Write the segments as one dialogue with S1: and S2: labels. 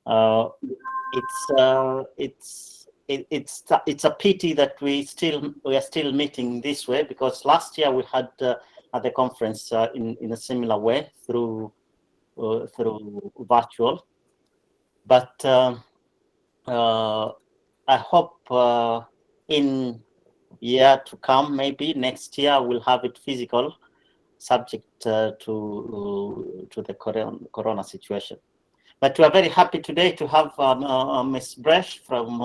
S1: Uh, it's a pity that we are still meeting this way, because last year we had at the conference in a similar way through virtual. But I hope in year to come, maybe next year, we'll have it physical, subject to the corona situation. But we are very happy today to have Ms. Bresch from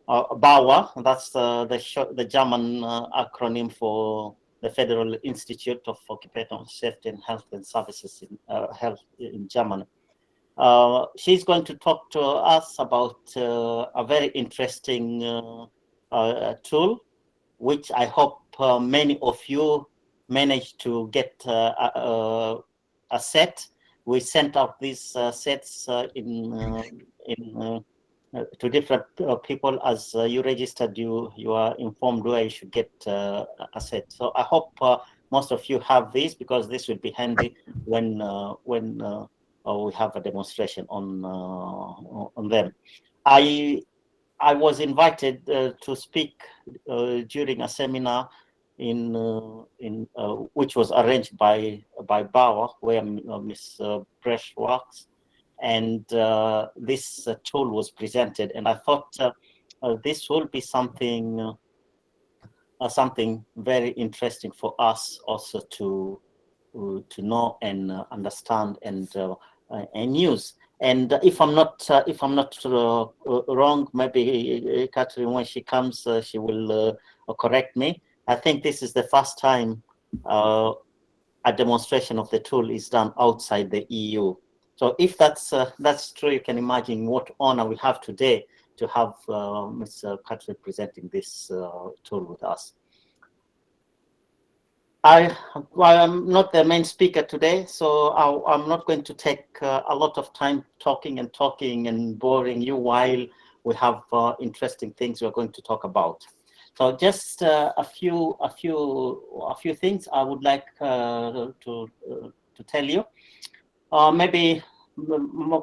S1: BAWA. That's the German acronym for the Federal Institute of Occupational Safety and Health and Services in Germany. She's going to talk to us about a very interesting tool, which I hope many of you managed to get a set. We sent out these sets to different people. As you registered, you are informed where you should get a set. So I hope most of you have these, because this will be handy when we have a demonstration on them. I was invited to speak during a seminar which was arranged by BAWA, where Ms. Bresch works, and this tool was presented, and I thought this will be something very interesting for us also to know and understand and use. And if I'm not wrong, maybe Catherine, when she comes, she will correct me. I think this is the first time a demonstration of the tool is done outside the EU. So if that's true, you can imagine what honor we have today to have Ms. Catherine presenting this tool with us. I'm not the main speaker today, so I'm not going to take a lot of time talking and boring you while we have interesting things we're going to talk about. So just a few things I would like to tell you. Maybe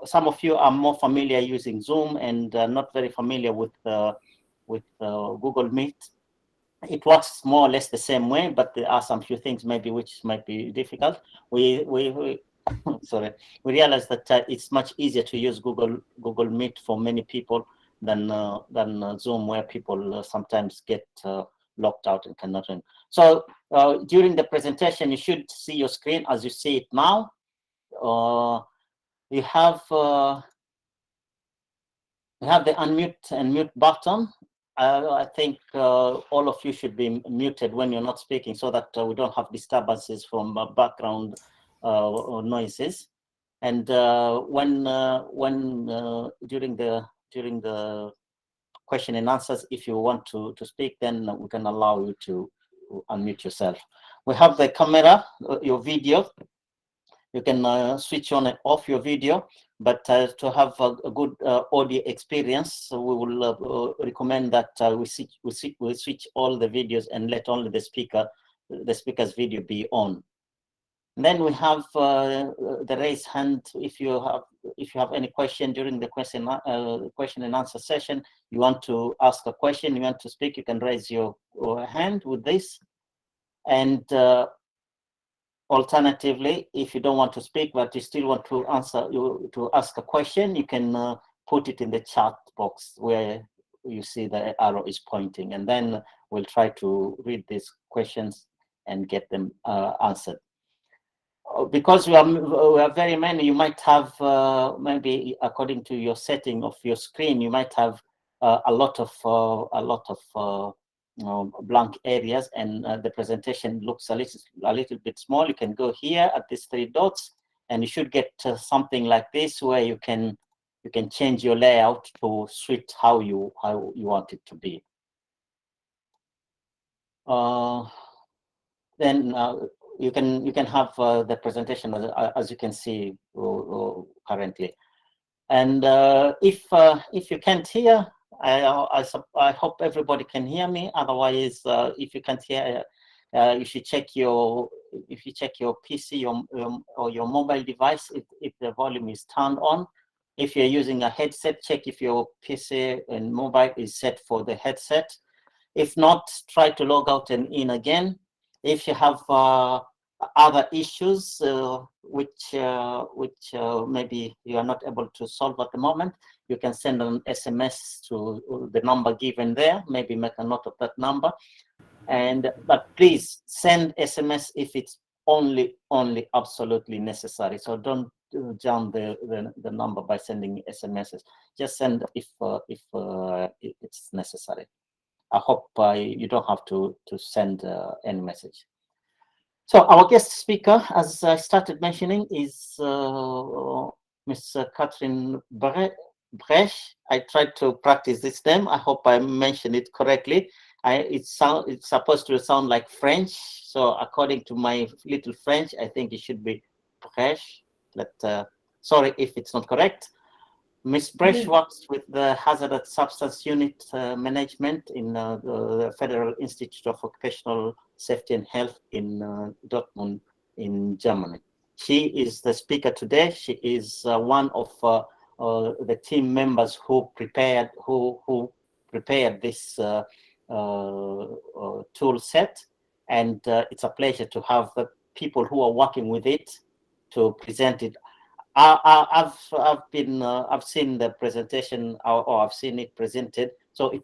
S1: some of you are more familiar using Zoom and not very familiar with Google Meet. It works more or less the same way, but there are some few things maybe which might be difficult. We sorry, we realize that it's much easier to use Google Meet for many people than Zoom, where people sometimes get locked out and cannot run. So during the presentation, you should see your screen as you see it now. You have the unmute and mute button. I think all of you should be muted when you're not speaking, so that we don't have disturbances from background noises. And when during the question and answers, if you want to speak, then we can allow you to unmute yourself. We have the camera, your video. You can switch on and off your video, but to have a good audio experience, so we will recommend that we switch all the videos and let only the speaker's video be on. And then we have the raise hand. If you have any question during the question and answer session, you want to ask a question, you want to speak, you can raise your hand with this. And alternatively, if you don't want to speak, but you still want to ask a question, you can put it in the chat box where you see the arrow is pointing, and then we'll try to read these questions and get them answered. Because we are very many, you might have maybe according to your setting of your screen, you might have a lot of blank areas, and the presentation looks a little bit small. You can go here at these three dots, and you should get something like this, where you can change your layout to suit how you want it to be. Then you can have the presentation as you can see currently. And if you can't hear, I hope everybody can hear me. Otherwise, if you can't hear, you should check your PC or your mobile device if the volume is turned on. If you're using a headset, check if your PC and mobile is set for the headset. If not, try to log out and in again. If you have other issues which maybe you are not able to solve at the moment, you can send an SMS to the number given there. Maybe make a note of that number. But please send SMS if it's only absolutely necessary. So don't jump the number by sending SMSs. Just send if it's necessary. I hope you don't have to send any message. So our guest speaker, as I started mentioning, is Ms. Catherine Bresch. I tried to practice this name. I hope I mentioned it correctly. It's supposed to sound like French. So according to my little French, I think it should be Bresch. Sorry if it's not correct. Ms. Bresch works with the Hazardous Substance Unit Management in the Federal Institute of Occupational Safety and Health in Dortmund in Germany. She is the speaker today. She is one of the team members who prepared this tool set, and it's a pleasure to have the people who are working with it to present it. I've seen the presentation, or I've seen it presented, so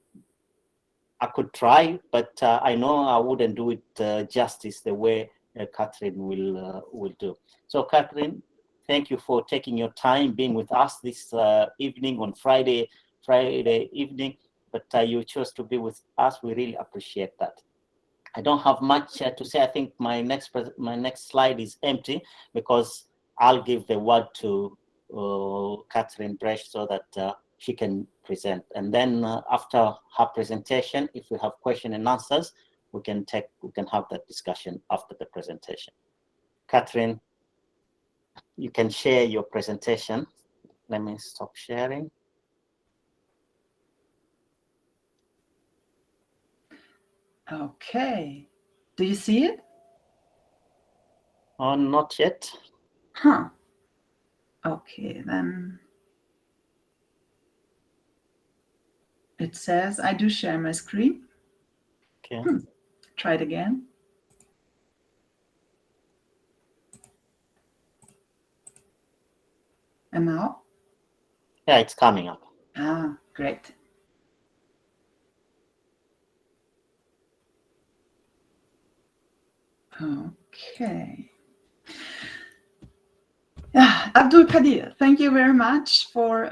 S1: I could try, but I know I wouldn't do it justice the way Catherine will do. So Catherine, thank you for taking your time being with us this evening on Friday evening, but you chose to be with us. We really appreciate that. I don't have much to say. I think my next slide is empty because I'll give the word to Catherine Bresch so that she can present. And then after her presentation, if we have question and answers, we can have that discussion after the presentation. Catherine, you can share your presentation. Let me stop sharing.
S2: Okay. Do you see it?
S1: Oh, not yet.
S2: Huh. Okay, then it says I do share my screen.
S1: Okay.
S2: Try it again. And now?
S1: Yeah, it's coming up.
S2: Ah, great. Okay. Abdul Kadir, thank you very much for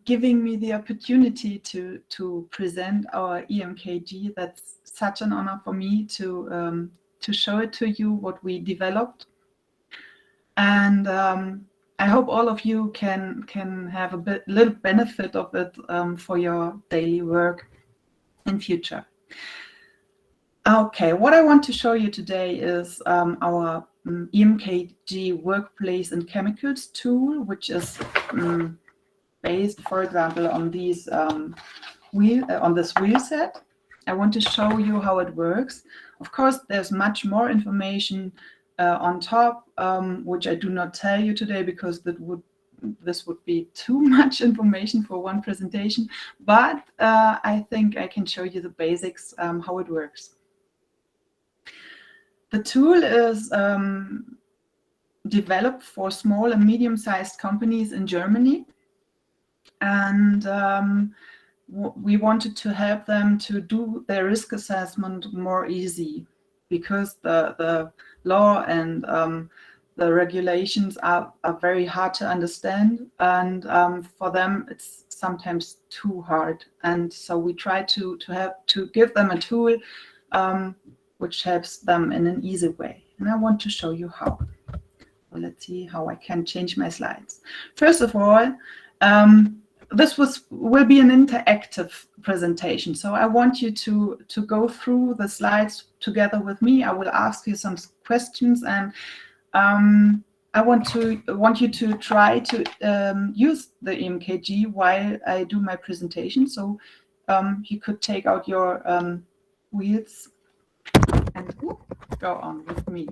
S2: giving me the opportunity to present our EMKG. That's such an honor for me to show it to you, what we developed. And I hope all of you can have a little benefit of it for your daily work in future. Okay, what I want to show you today is our EMKG workplace and chemicals tool, which is based, for example, on these on this wheel set. I want to show you how it works. Of course, there's much more information on top, which I do not tell you today because this would be too much information for one presentation. But I think I can show you the basics, how it works. The tool is developed for small and medium-sized companies in Germany, and we wanted to help them to do their risk assessment more easy, because the law and the regulations are very hard to understand, and for them it's sometimes too hard. And so we try to give them a tool which helps them in an easy way. And I want to show you how. Well, let's see how I can change my slides. First of all, this will be an interactive presentation. So I want you to go through the slides together with me. I will ask you some questions, and I want you to try to use the EMKG while I do my presentation. So you could take out your wheels and go on with me.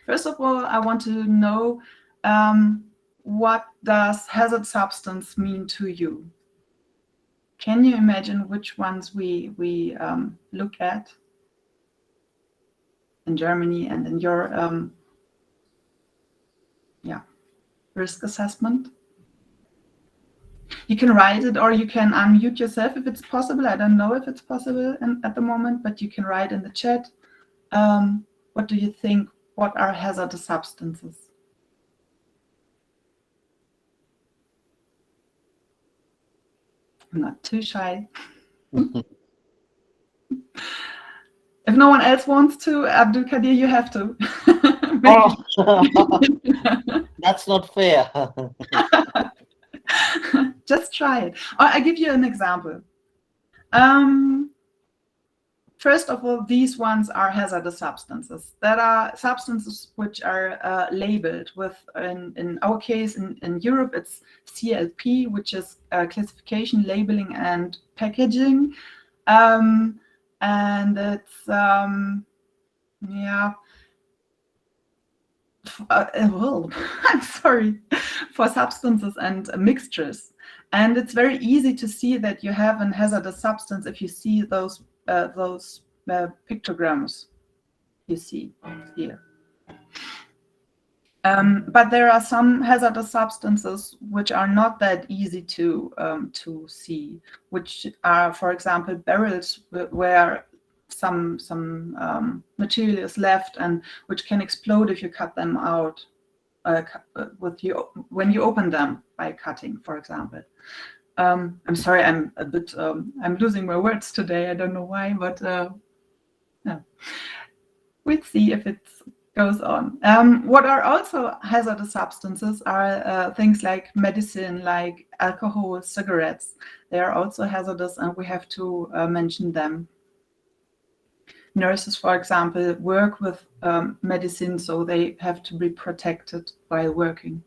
S2: First of all, I want to know what does hazard substance mean to you? Can you imagine which ones we look at in Germany and in your risk assessment? You can write it, or you can unmute yourself if it's possible. I don't know if it's possible at the moment, but you can write in the chat. What do you think? What are hazardous substances? I'm not too shy. If no one else wants to, Abdul Kadir, you have to.
S1: That's not fair.
S2: Just try it. Or I give you an example. First of all, these ones are hazardous substances. That are substances which are labeled with, in our case, in Europe, it's CLP, which is classification, labeling, and packaging. And it's, well, I'm sorry, for substances and mixtures. And it's very easy to see that you have a hazardous substance if you see those pictograms you see here. But there are some hazardous substances which are not that easy to see, which are, for example, barrels where some material is left and which can explode if you cut them out when you open them by cutting, for example. I'm sorry, I'm a bit I'm losing my words today. I don't know why, but yeah. We'll see if it goes on. What are also hazardous substances are things like medicine, like alcohol, cigarettes. They are also hazardous, and we have to mention them. Nurses, for example, work with medicine, so they have to be protected while working.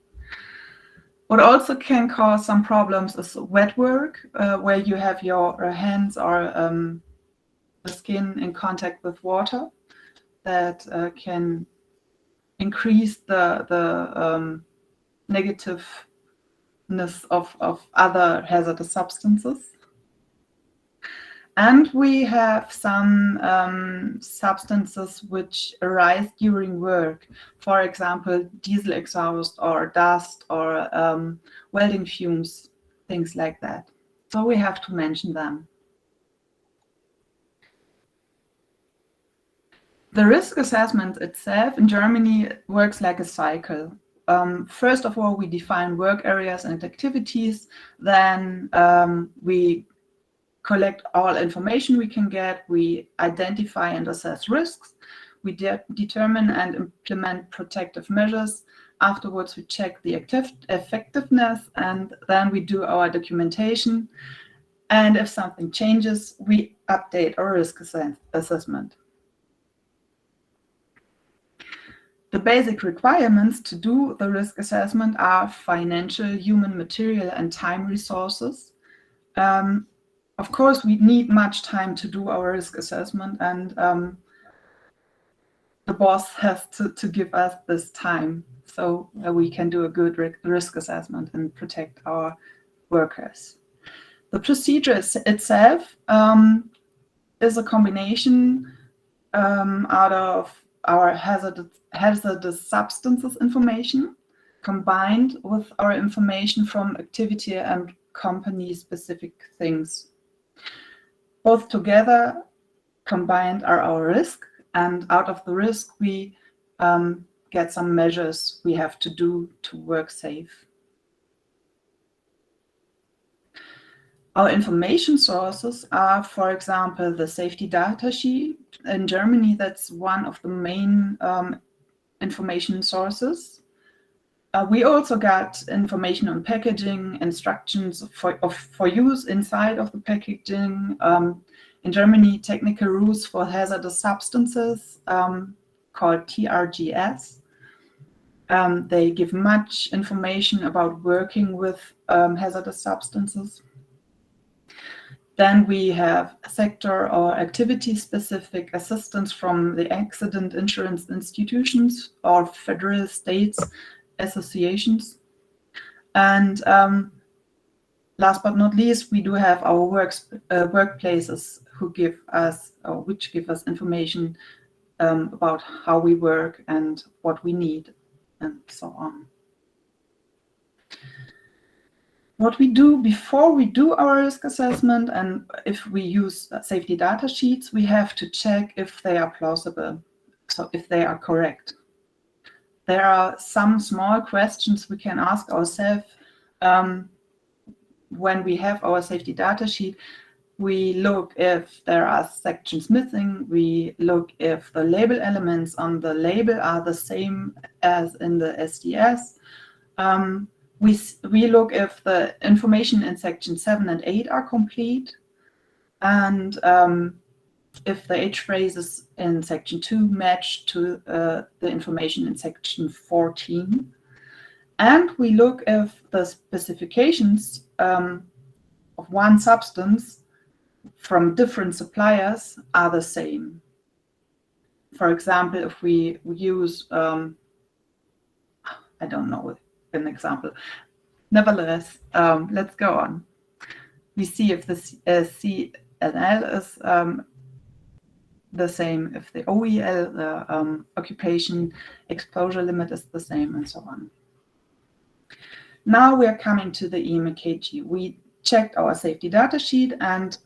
S2: What also can cause some problems is wet work, where you have your hands or the skin in contact with water. That can increase the negativeness of other hazardous substances. And we have some substances which arise during work, for example, diesel exhaust or dust or welding fumes, things like that. So we have to mention them. The risk assessment itself in Germany works like a cycle. First of all, we define work areas and activities. Then we collect all information we can get. We identify and assess risks. We determine and implement protective measures. Afterwards, we check the effectiveness, and then we do our documentation. And if something changes, we update our risk assessment. The basic requirements to do the risk assessment are financial, human, material, and time resources. Of course, we need much time to do our risk assessment, and the boss has to give us this time so we can do a good risk assessment and protect our workers. The procedure itself is a combination out of our hazardous substances information combined with our information from activity and company specific things. Both together combined are our risk, and out of the risk we get some measures we have to do to work safe. Our information sources are, for example, the safety data sheet. In Germany, that's one of the main information sources. We also got information on packaging, instructions for use inside of the packaging. In Germany, technical rules for hazardous substances called TRGS. They give much information about working with hazardous substances. Then we have sector or activity-specific assistance from the accident insurance institutions or federal states associations. And last but not least, we do have our workplaces which give us information about how we work and what we need, and so on. What we do before we do our risk assessment, and if we use safety data sheets, we have to check if they are plausible, so if they are correct. There are some small questions we can ask ourselves when we have our safety data sheet. We look if there are sections missing. We look if the label elements on the label are the same as in the SDS. We look if the information in section 7 and 8 are complete, and if the H phrases in section 2 match to the information in section 14. And we look if the specifications of one substance from different suppliers are the same. For example, if we use, I don't know an example. Nevertheless, let's go on. We see if the CNL is the same, if the OEL, the occupation exposure limit is the same, and so on. Now we are coming to the EMKG. We checked our safety data sheet, and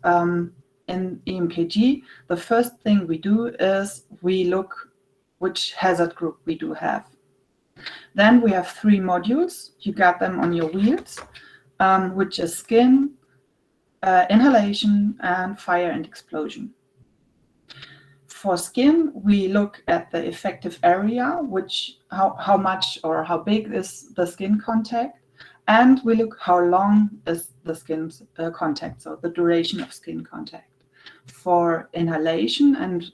S2: in EMKG, the first thing we do is we look which hazard group we do have. Then we have 3 modules. You got them on your wheels, which is skin, inhalation, and fire and explosion. For skin, we look at the effective area, how much or how big is the skin contact, and we look how long is the skin contact, so the duration of skin contact. For inhalation and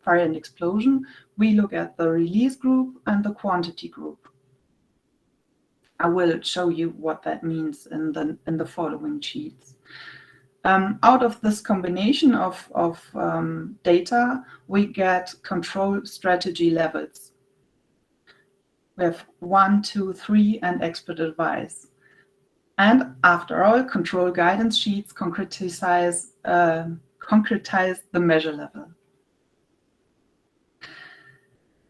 S2: fire and explosion, we look at the release group and the quantity group. I will show you what that means in the following sheets. Out of this combination of data, we get control strategy levels. We have 1, 2, 3, and expert advice. And after all, control guidance sheets concretize the measure level.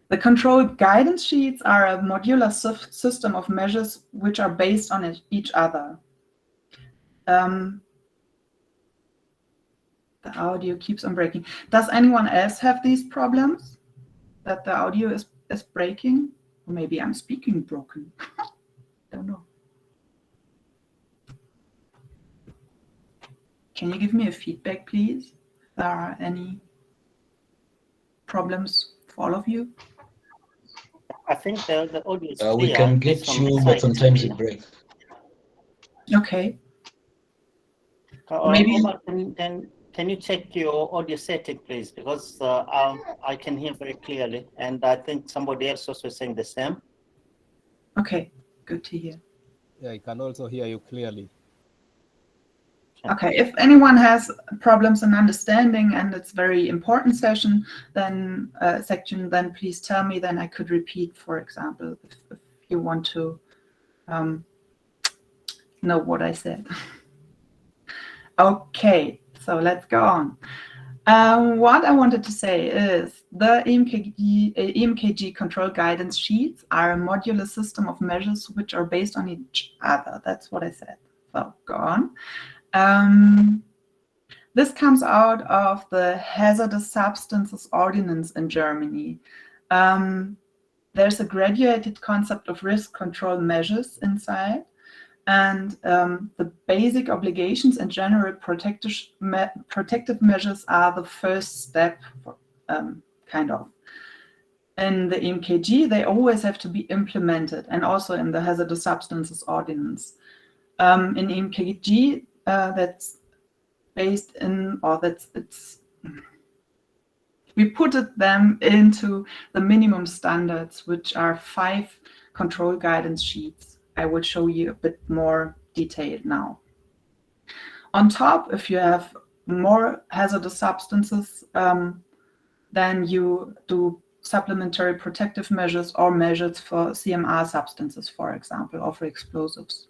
S2: The control guidance sheets are a modular system of measures which are based on each other. The audio keeps on breaking. Does anyone else have these problems? That the audio is breaking? Or maybe I'm speaking broken. Don't know. Can you give me a feedback, please? If there are any problems for all of you?
S1: I think the audio is
S3: We can get you, but sometimes it breaks.
S2: Okay.
S1: Maybe. Omar, can you check your audio setting, please? Because I can hear very clearly, and I think somebody else also is saying the same.
S2: Okay, good to hear.
S4: Yeah, I can also hear you clearly.
S2: Okay, if anyone has problems in understanding and it's very important section, then then please tell me, then I could repeat, for example, if you want to know what I said. Okay, so let's go on. What I wanted to say is the EMKG control guidance sheets are a modular system of measures which are based on each other. That's what I said. So go on. This comes out of the Hazardous Substances Ordinance in Germany. There's a graduated concept of risk control measures inside, and the basic obligations and general protective measures are the first step, kind of. In the EMKG, they always have to be implemented, and also in the Hazardous Substances Ordinance. In EMKG, that's based in, or we put them into the minimum standards, which are 5 control guidance sheets. I will show you a bit more detailed now. On top, if you have more hazardous substances, then you do supplementary protective measures or measures for CMR substances, for example, or for explosives.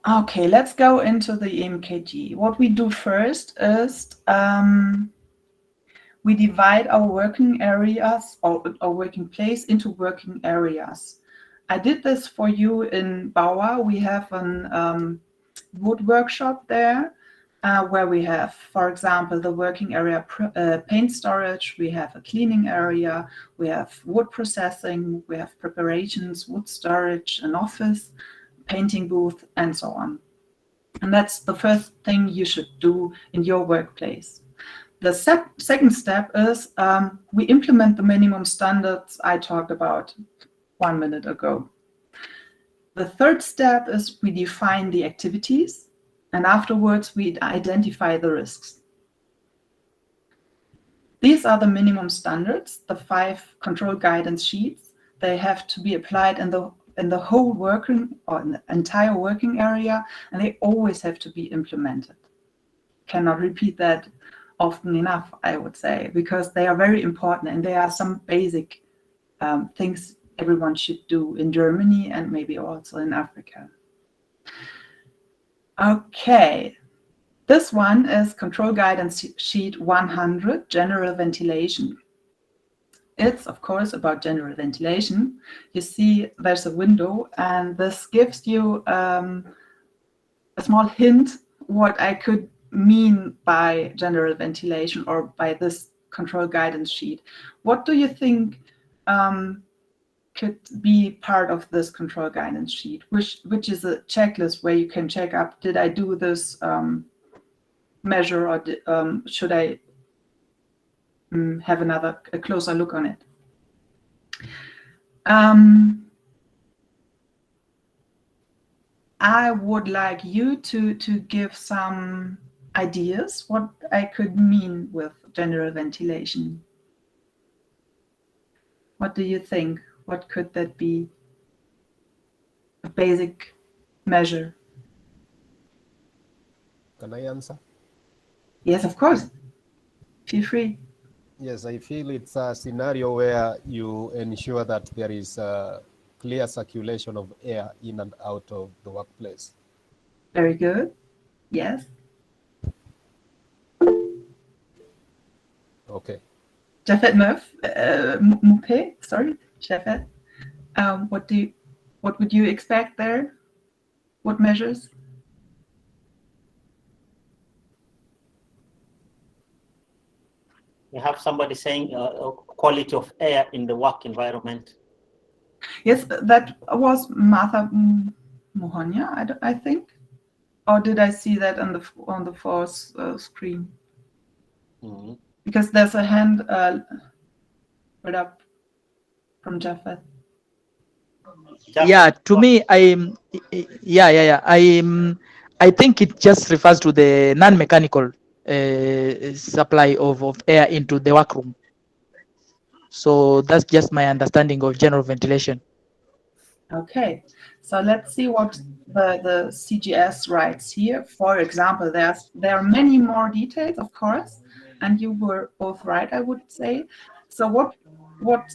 S2: Okay, let's go into the EMKG. What we do first is we divide our working areas or our working place into working areas. I did this for you in Bauer. We have an wood workshop there where we have, for example, the working area paint storage, we have a cleaning area, we have wood processing, we have preparations, wood storage, an office, painting booth, and so on. And that's the first thing you should do in your workplace. The second step is we implement the minimum standards I talked about 1 minute ago. The third step is we define the activities, and afterwards we identify the risks. These are the minimum standards, the 5 control guidance sheets. They have to be applied in the whole working or in the entire working area, and they always have to be implemented. Cannot repeat that often enough, I would say, because they are very important, and there are some basic things everyone should do in Germany and maybe also in Africa. Okay, this one is Control Guidance Sheet 100, General Ventilation. It's, of course, about general ventilation. You see there's a window, and this gives you a small hint what I could mean by general ventilation or by this control guidance sheet. What do you think could be part of this control guidance sheet, which is a checklist where you can check up, did I do this measure, or should I have a closer look on it? I would like you to give some ideas what I could mean with general ventilation. What do you think? What could that be? A basic measure.
S4: Can I answer?
S2: Yes, of course. Feel free.
S4: Yes, I feel it's a scenario where you ensure that there is a clear circulation of air in and out of the workplace.
S2: Very good. Yes.
S4: Okay.
S2: Jafet Moupe, sorry, Jafet. What would you expect there? What measures?
S1: You have somebody saying quality of air in the work environment.
S2: Yes, that was Martha Mohonia, I think. Or did I see that on the fourth screen?
S1: Mm-hmm.
S2: Because there's a hand put up from Jafet.
S5: Yeah, to me, I think it just refers to the non-mechanical supply of air into the workroom. So that's just my understanding of general ventilation.
S2: Okay, so let's see what the CGS writes here. For example, there are many more details, of course, and you were both right, I would say. So what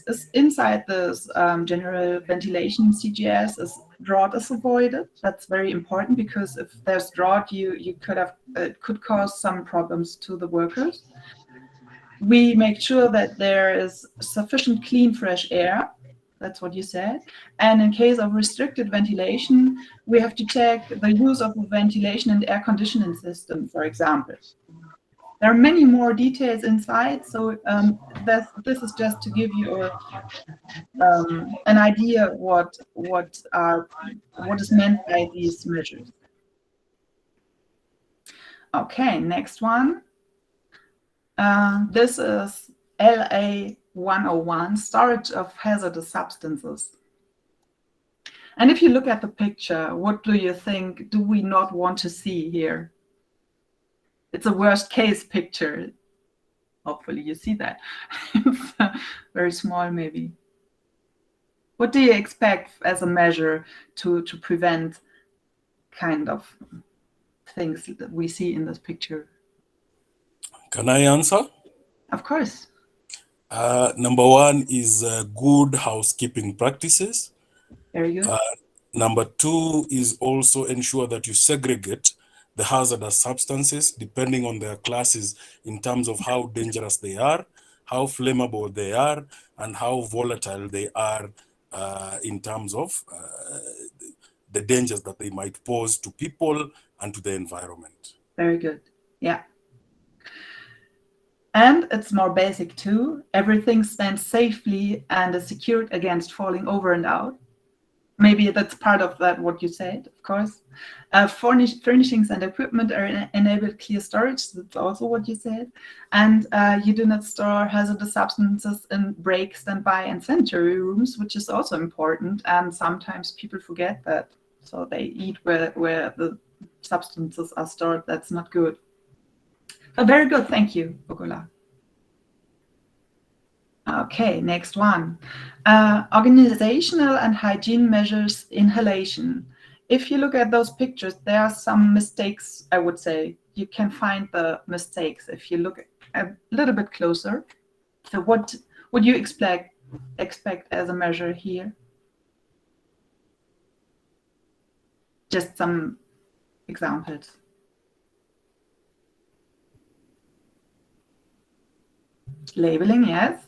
S2: is inside this general ventilation CGS is drought is avoided. That's very important, because if there's drought, you could cause some problems to the workers. We make sure that there is sufficient clean, fresh air. That's what you said. And in case of restricted ventilation, we have to check the use of a ventilation and air conditioning system, for example. There are many more details inside, so this is just to give you an idea what is meant by these measures. Okay, next one. This is LA 101, storage of hazardous substances. And if you look at the picture, what do you think do we not want to see here? It's a worst case picture. Hopefully you see that. It's very small maybe. What do you expect as a measure to prevent kind of things that we see in this picture?
S6: Can I answer?
S2: Of course.
S6: Number one is good housekeeping practices.
S2: Very good.
S6: Number 2 is also ensure that you segregate the hazardous substances depending on their classes in terms of how dangerous they are, how flammable they are, and how volatile they are in terms of the dangers that they might pose to people and to the environment.
S2: Very good. Yeah. And it's more basic too. Everything stands safely and is secured against falling over and out. Maybe that's part of that, what you said, of course. Furnishings and equipment are enabled clear storage. That's also what you said. And you do not store hazardous substances in break, standby, and sanitary rooms, which is also important. And sometimes people forget that. So they eat where the substances are stored. That's not good. Very good. Thank you, Bogula. Okay, next one. Organizational and hygiene measures, inhalation. If you look at those pictures, there are some mistakes, I would say. You can find the mistakes if you look a little bit closer. So what would you expect as a measure here? Just some examples. Labeling, yes.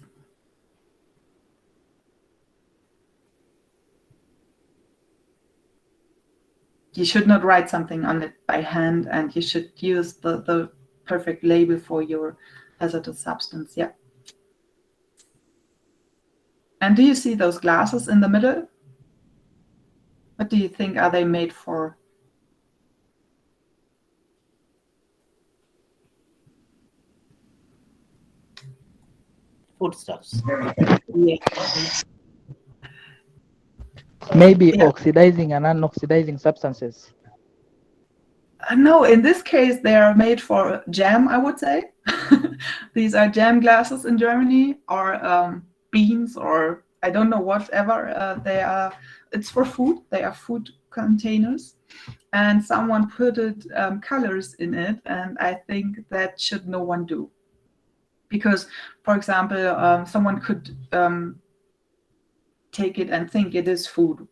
S2: You should not write something on it by hand, and you should use the perfect label for your hazardous substance. Yeah. And do you see those glasses in the middle? What do you think are they made for?
S1: Foodstuffs.
S2: Yeah.
S5: Maybe oxidizing and unoxidizing substances.
S2: No, in this case, they are made for jam, I would say. These are jam glasses in Germany, or beans, or I don't know, whatever they are. It's for food. They are food containers. And someone put colors in it, and I think that should no one do. Because, for example, someone could take it and think it is food.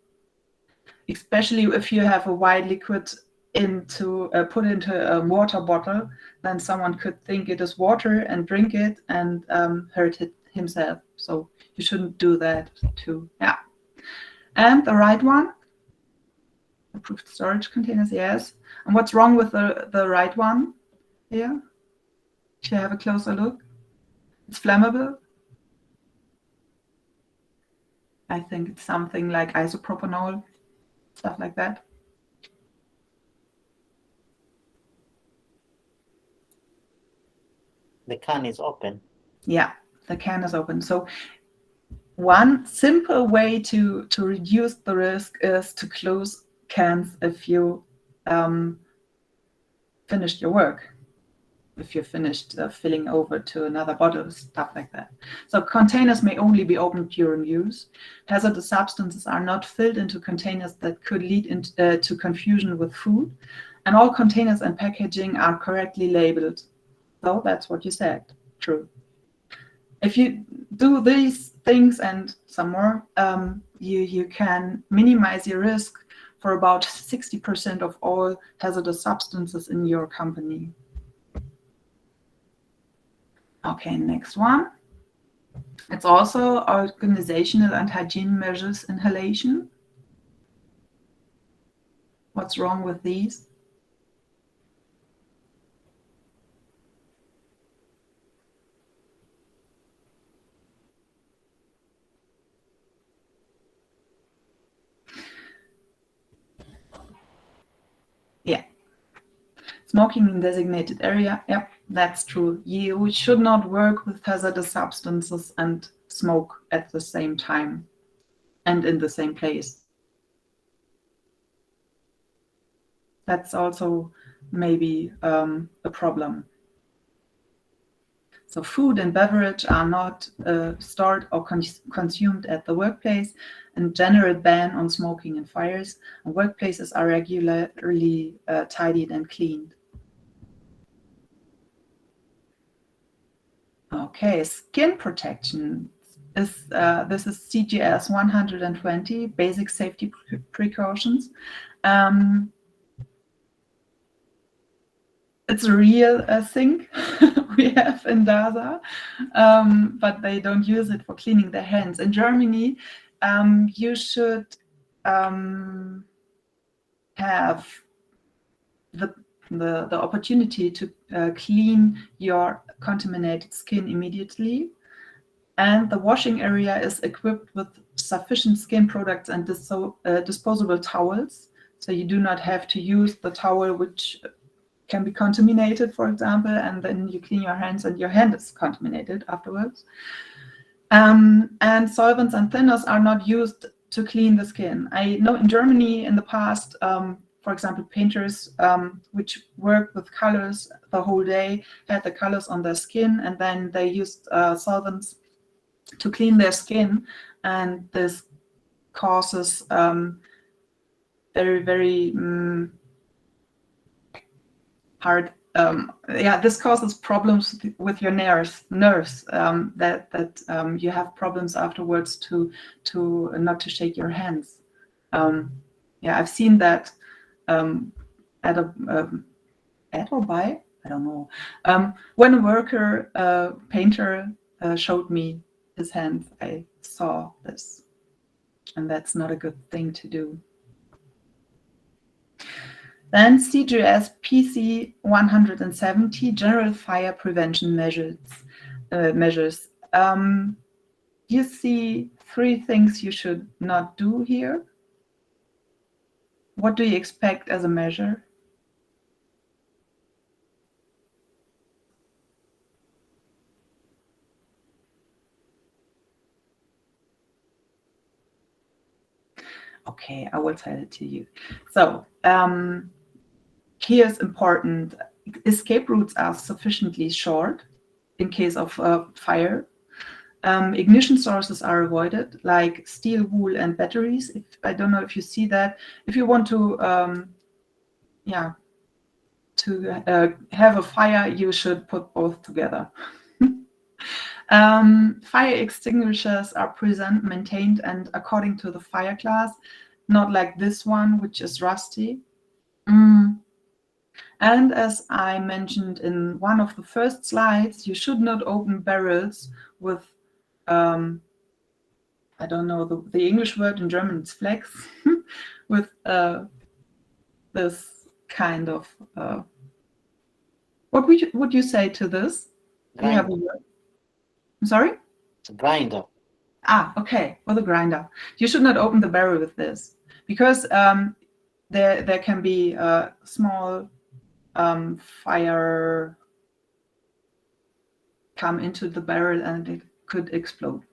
S2: Especially if you have a white liquid put into a water bottle, then someone could think it is water and drink it and hurt himself. So you shouldn't do that too. Yeah. And the right one, approved storage containers, yes. And what's wrong with the right one here? Should you have a closer look? It's flammable. I think it's something like isopropanol, stuff like that.
S1: The can is open.
S2: Yeah, the can is open. So one simple way to reduce the risk is to close cans if you finished your work. If you finished filling over to another bottle, stuff like that. So containers may only be opened during use. Hazardous substances are not filled into containers that could lead to confusion with food. And all containers and packaging are correctly labeled. So that's what you said. True. If you do these things and some more, you can minimize your risk for about 60% of all hazardous substances in your company. Okay, next one. It's also organizational and hygiene measures, inhalation. What's wrong with these? Yeah. Smoking in designated area. Yep, that's true. You should not work with hazardous substances and smoke at the same time and in the same place. That's also maybe a problem. So food and beverage are not stored or consumed at the workplace, and general ban on smoking in fires. And workplaces are regularly tidied and cleaned. Okay, skin protection, is this is CGS 120, basic safety precautions. It's a real thing we have in DASA, but they don't use it for cleaning their hands. In Germany, you should have the opportunity to clean your contaminated skin immediately, and the washing area is equipped with sufficient skin products and disposable towels, so you do not have to use the towel which can be contaminated, for example, and then you clean your hands and your hand is contaminated afterwards. And solvents and thinners are not used to clean the skin. I know in Germany in the past, for example, painters which worked with colors the whole day had the colors on their skin, and then they used solvents to clean their skin, and this causes very, very hard. This causes problems with your nerves. That you have problems afterwards to not to shake your hands. I've seen that at or by, I don't know, when a worker painter showed me his hands, I saw this, and that's not a good thing to do. Then CGS PC 170, general fire prevention measures. You see 3 things you should not do here. What do you expect as a measure? Okay, I will tell it to you. So here's important. Escape routes are sufficiently short in case of fire. Ignition sources are avoided, like steel wool and batteries. I don't know if you see that. If you want to have a fire, you should put both together. Fire extinguishers are present, maintained, and according to the fire class, not like this one, which is rusty. And as I mentioned in one of the first slides, you should not open barrels with, I don't know the English word, in German it's flex, with this kind of, what would you say to this? Do you have a word? I'm sorry?
S1: It's a grinder.
S2: Okay, with a grinder. You should not open the barrel with this, because there can be a small fire come into the barrel and it could explode.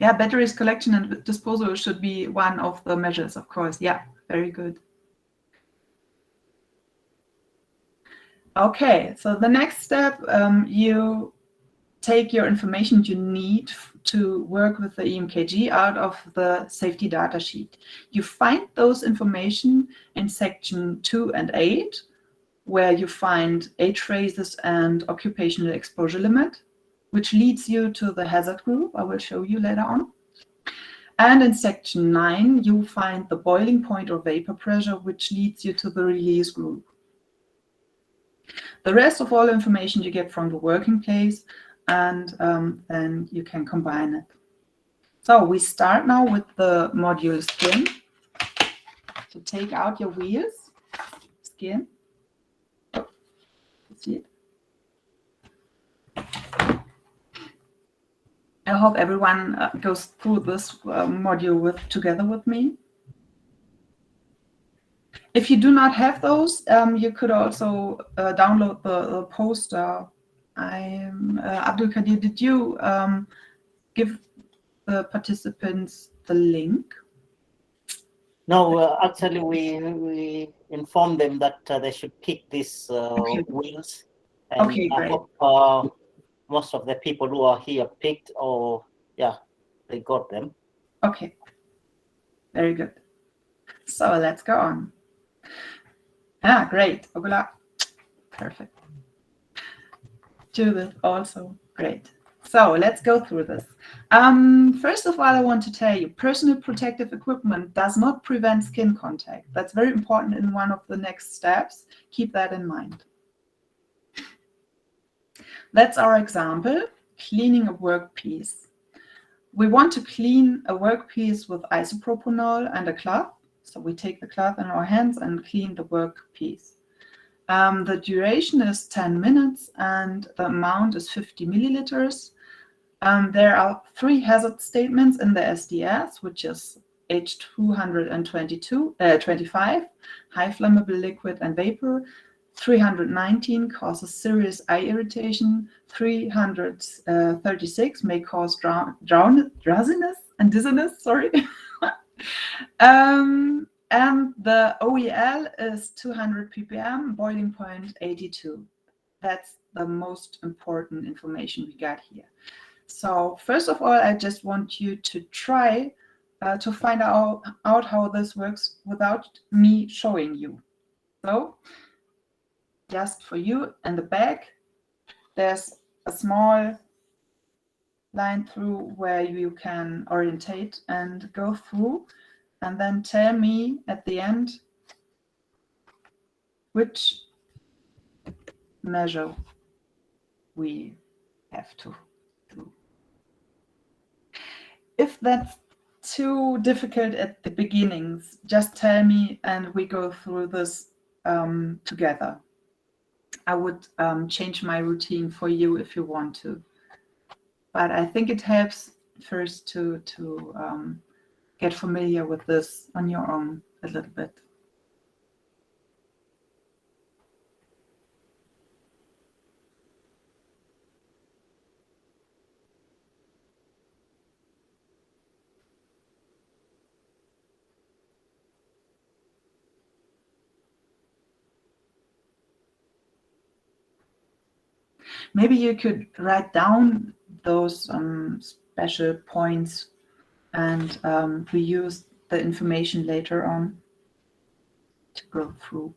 S2: Yeah, batteries collection and disposal should be one of the measures, of course. Yeah, very good. Okay, so the next step, you take your information you need to work with the EMKG out of the safety data sheet. You find those information in section 2 and 8, where you find age phrases and occupational exposure limit, which leads you to the hazard group. I will show you later on. And in section 9, you find the boiling point or vapor pressure, which leads you to the release group. The rest of all information you get from the working place, and then you can combine it. So we start now with the module skin. So take out your wheels, skin. Oh, see it? I hope everyone goes through this module together with me. If you do not have those, you could also download the poster. Abdul Kadir, did you give the participants the link?
S1: No, actually, we informed them that they should pick these wheels. And
S2: okay,
S1: I
S2: great.
S1: hope most of the people who are here picked, or they got them.
S2: Okay, very good. So let's go on. Great, Ogula. Perfect. Judith also. Great. So let's go through this. First of all, I want to tell you, personal protective equipment does not prevent skin contact. That's very important in one of the next steps. Keep that in mind. That's our example, cleaning a workpiece. We want to clean a workpiece with isopropanol and a cloth. So we take the cloth in our hands and clean the workpiece. The duration is 10 minutes and the amount is 50 milliliters. There are 3 hazard statements in the SDS, which is H225, high flammable liquid and vapor. 319 causes serious eye irritation. 336 may cause drowsiness and dizziness. Sorry. And the OEL is 200 ppm, boiling point 82. That's the most important information we got here. So first of all, I just want you to try to find out how this works without me showing you. So just for you in the back, there's a small line through where you can orientate and go through, and then tell me at the end which measure we have to do. If that's too difficult at the beginnings, just tell me and we go through this together. I would change my routine for you if you want to. But I think it helps first to get familiar with this on your own a little bit. Maybe you could write down those special points and reuse the information later on to go through.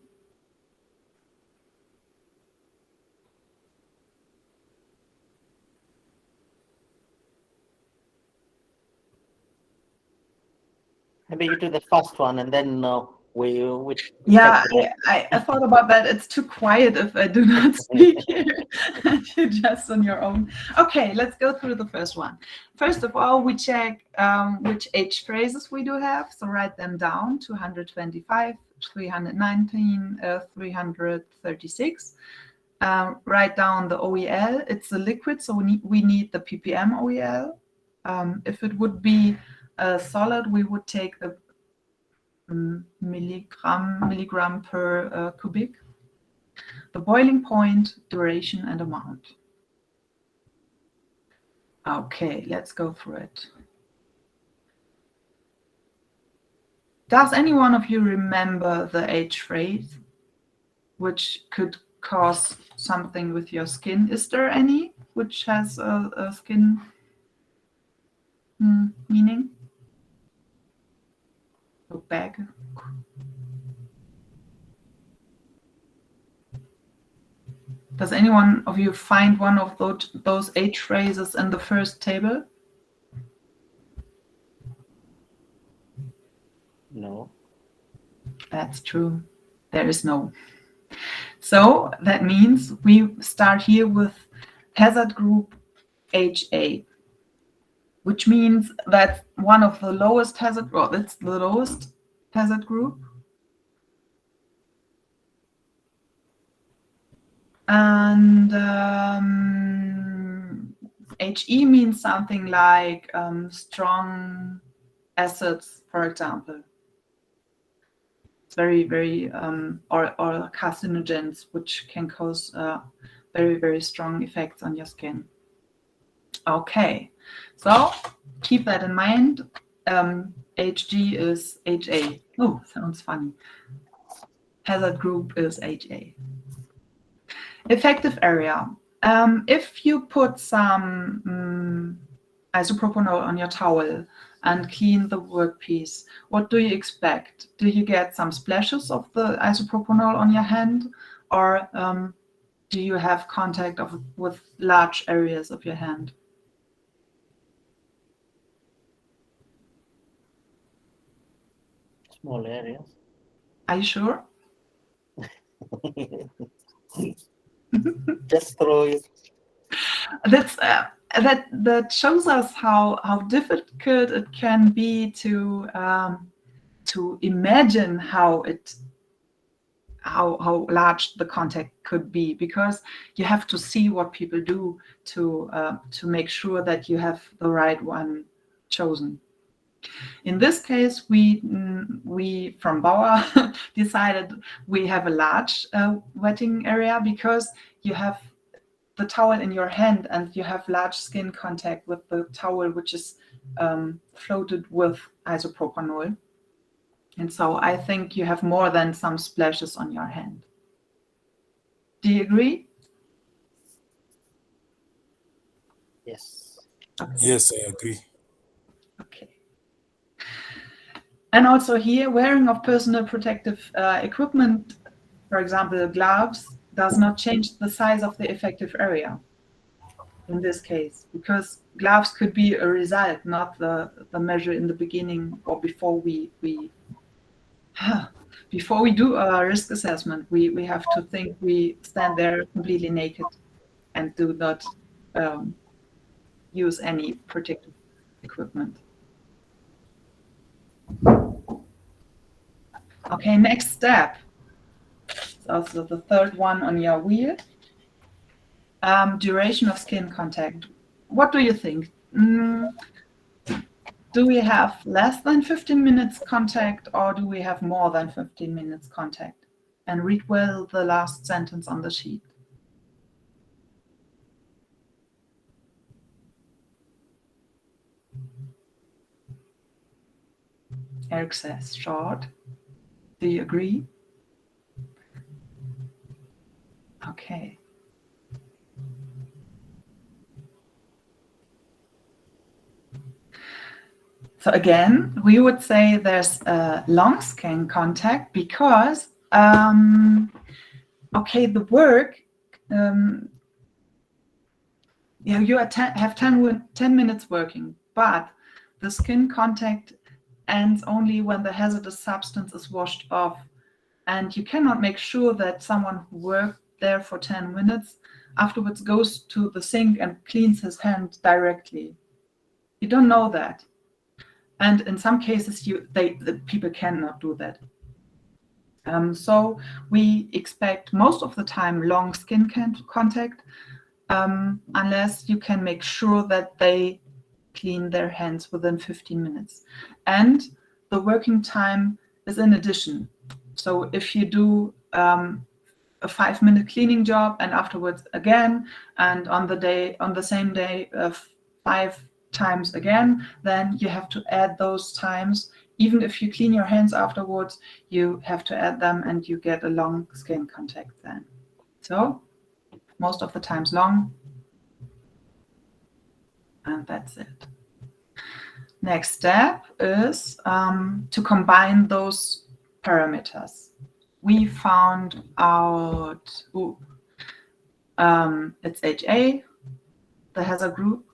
S1: Maybe you do the first one and then
S2: Yeah, I thought about that. It's too quiet if I do not speak here. You're just on your own. Okay, let's go through the first one. First of all, we check which H phrases we do have. So write them down: 225, 319, 336. Write down the OEL. It's a liquid, so we need the ppm OEL. If it would be a solid, we would take the milligram per cubic. The boiling point, duration, and amount. Okay, let's go through it. Does any one of you remember the H phrase, which could cause something with your skin? Is there any which has a skin meaning? Look back. Does anyone of you find one of those H phrases in the first table?
S1: No.
S2: That's true. There is no. So that means we start here with hazard group HA, which means that's one of the lowest hazard, well, that's the lowest hazard group. And HE means something like strong acids, for example. It's very, very, or carcinogens, which can cause very, very strong effects on your skin. Okay, so keep that in mind. HG is HA. Oh, sounds funny. Hazard group is HA. Effective area. If you put some isopropanol on your towel and clean the workpiece, what do you expect? Do you get some splashes of the isopropanol on your hand, or do you have contact with large areas of your hand?
S1: Small areas.
S2: Are you sure?
S1: Just throw it.
S2: That's that shows us how difficult it can be to imagine how large the contact could be, because you have to see what people do to make sure that you have the right one chosen. In this case, we from Bauer decided we have a large wetting area, because you have the towel in your hand and you have large skin contact with the towel, which is floated with isopropanol. And so I think you have more than some splashes on your hand. Do you agree?
S1: Yes.
S2: Okay.
S6: Yes, I agree.
S2: Okay. And also here, wearing of personal protective equipment, for example, gloves, does not change the size of the effective area in this case, because gloves could be a result, not the measure in the beginning or before we do a risk assessment. We have to think we stand there completely naked and do not use any protective equipment. Okay, next step. Also the third one on your wheel. Duration of skin contact. What do you think? Do we have less than 15 minutes contact, or do we have more than 15 minutes contact? And read well the last sentence on the sheet. Eric says short. Do you agree? Okay. So again, we would say there's a long skin contact because, okay, the work, you have 10 minutes working, but the skin contact ends only when the hazardous substance is washed off. And you cannot make sure that someone who worked there for 10 minutes afterwards goes to the sink and cleans his hand directly. You don't know that. And in some cases, the people cannot do that. So we expect most of the time long skin contact, unless you can make sure that they clean their hands within 15 minutes. And the working time is in addition. So if you do a 5-minute cleaning job and afterwards again, and on the same day 5 times again, then you have to add those times. Even if you clean your hands afterwards, you have to add them and you get a long skin contact then. So most of the times long, and that's it. Next step is to combine those parameters. We found out it's HA, the hazard group,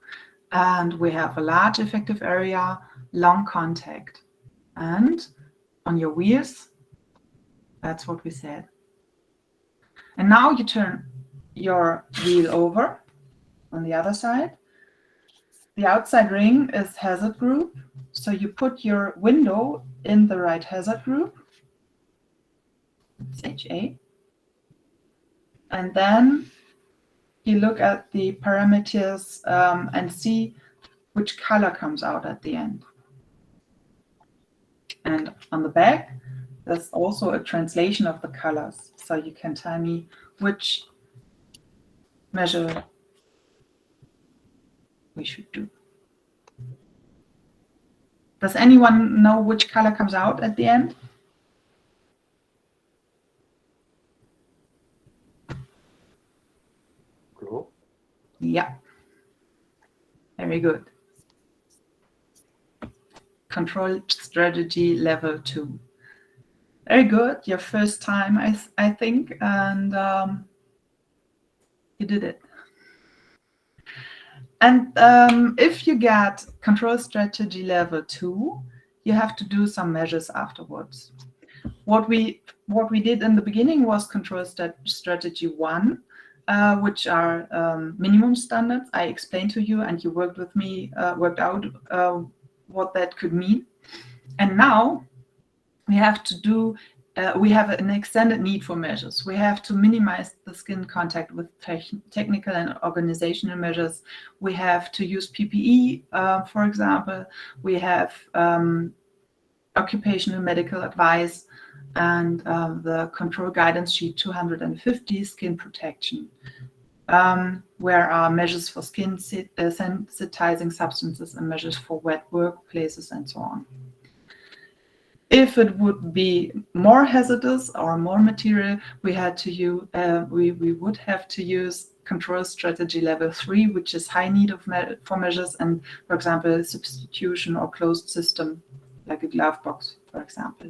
S2: and we have a large effective area, long contact. And on your wheels, that's what we said. And now you turn your wheel over on the other side. The outside ring is hazard group. So you put your window in the right hazard group. It's HA. And then you look at the parameters and see which color comes out at the end. And on the back, there's also a translation of the colors. So you can tell me which measure we should do. Does anyone know which color comes out at the end?
S1: Blue.
S2: Yeah. Very good. Control strategy level 2. Very good. Your first time, I think. And You did it. And if you get control strategy level 2, you have to do some measures afterwards. What we did in the beginning was control strategy 1, which are minimum standards. I explained to you, and you worked with me, worked out what that could mean. And now we have to do, we have an extended need for measures. We have to minimize the skin contact with technical and organizational measures. We have to use PPE, for example. We have occupational medical advice and the control guidance sheet 250, skin protection, where are measures for skin sensitizing substances and measures for wet workplaces and so on. If it would be more hazardous or more material, we had to use, we would have to use control strategy level 3, which is high need for measures, and for example, substitution or closed system, like a glove box, for example.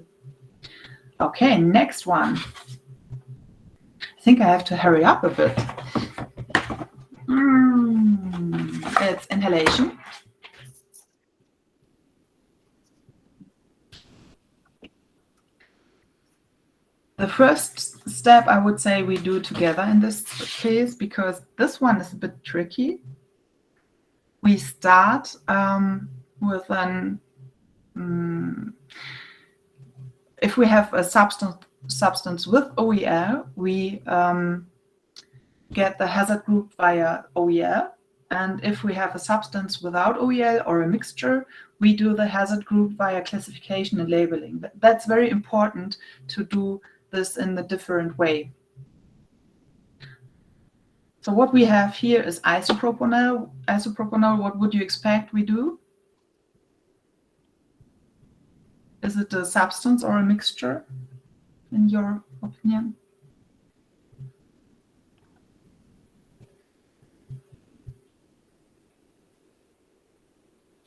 S2: Okay, next one. I think I have to hurry up a bit. It's inhalation. The first step I would say we do together in this case, because this one is a bit tricky. We start with an, if we have a substance with OEL, we get the hazard group via OEL. And if we have a substance without OEL or a mixture, we do the hazard group via classification and labeling. That's very important to do this in a different way. So what we have here is isopropanol. Isopropanol, what would you expect we do? Is it a substance or a mixture, in your opinion?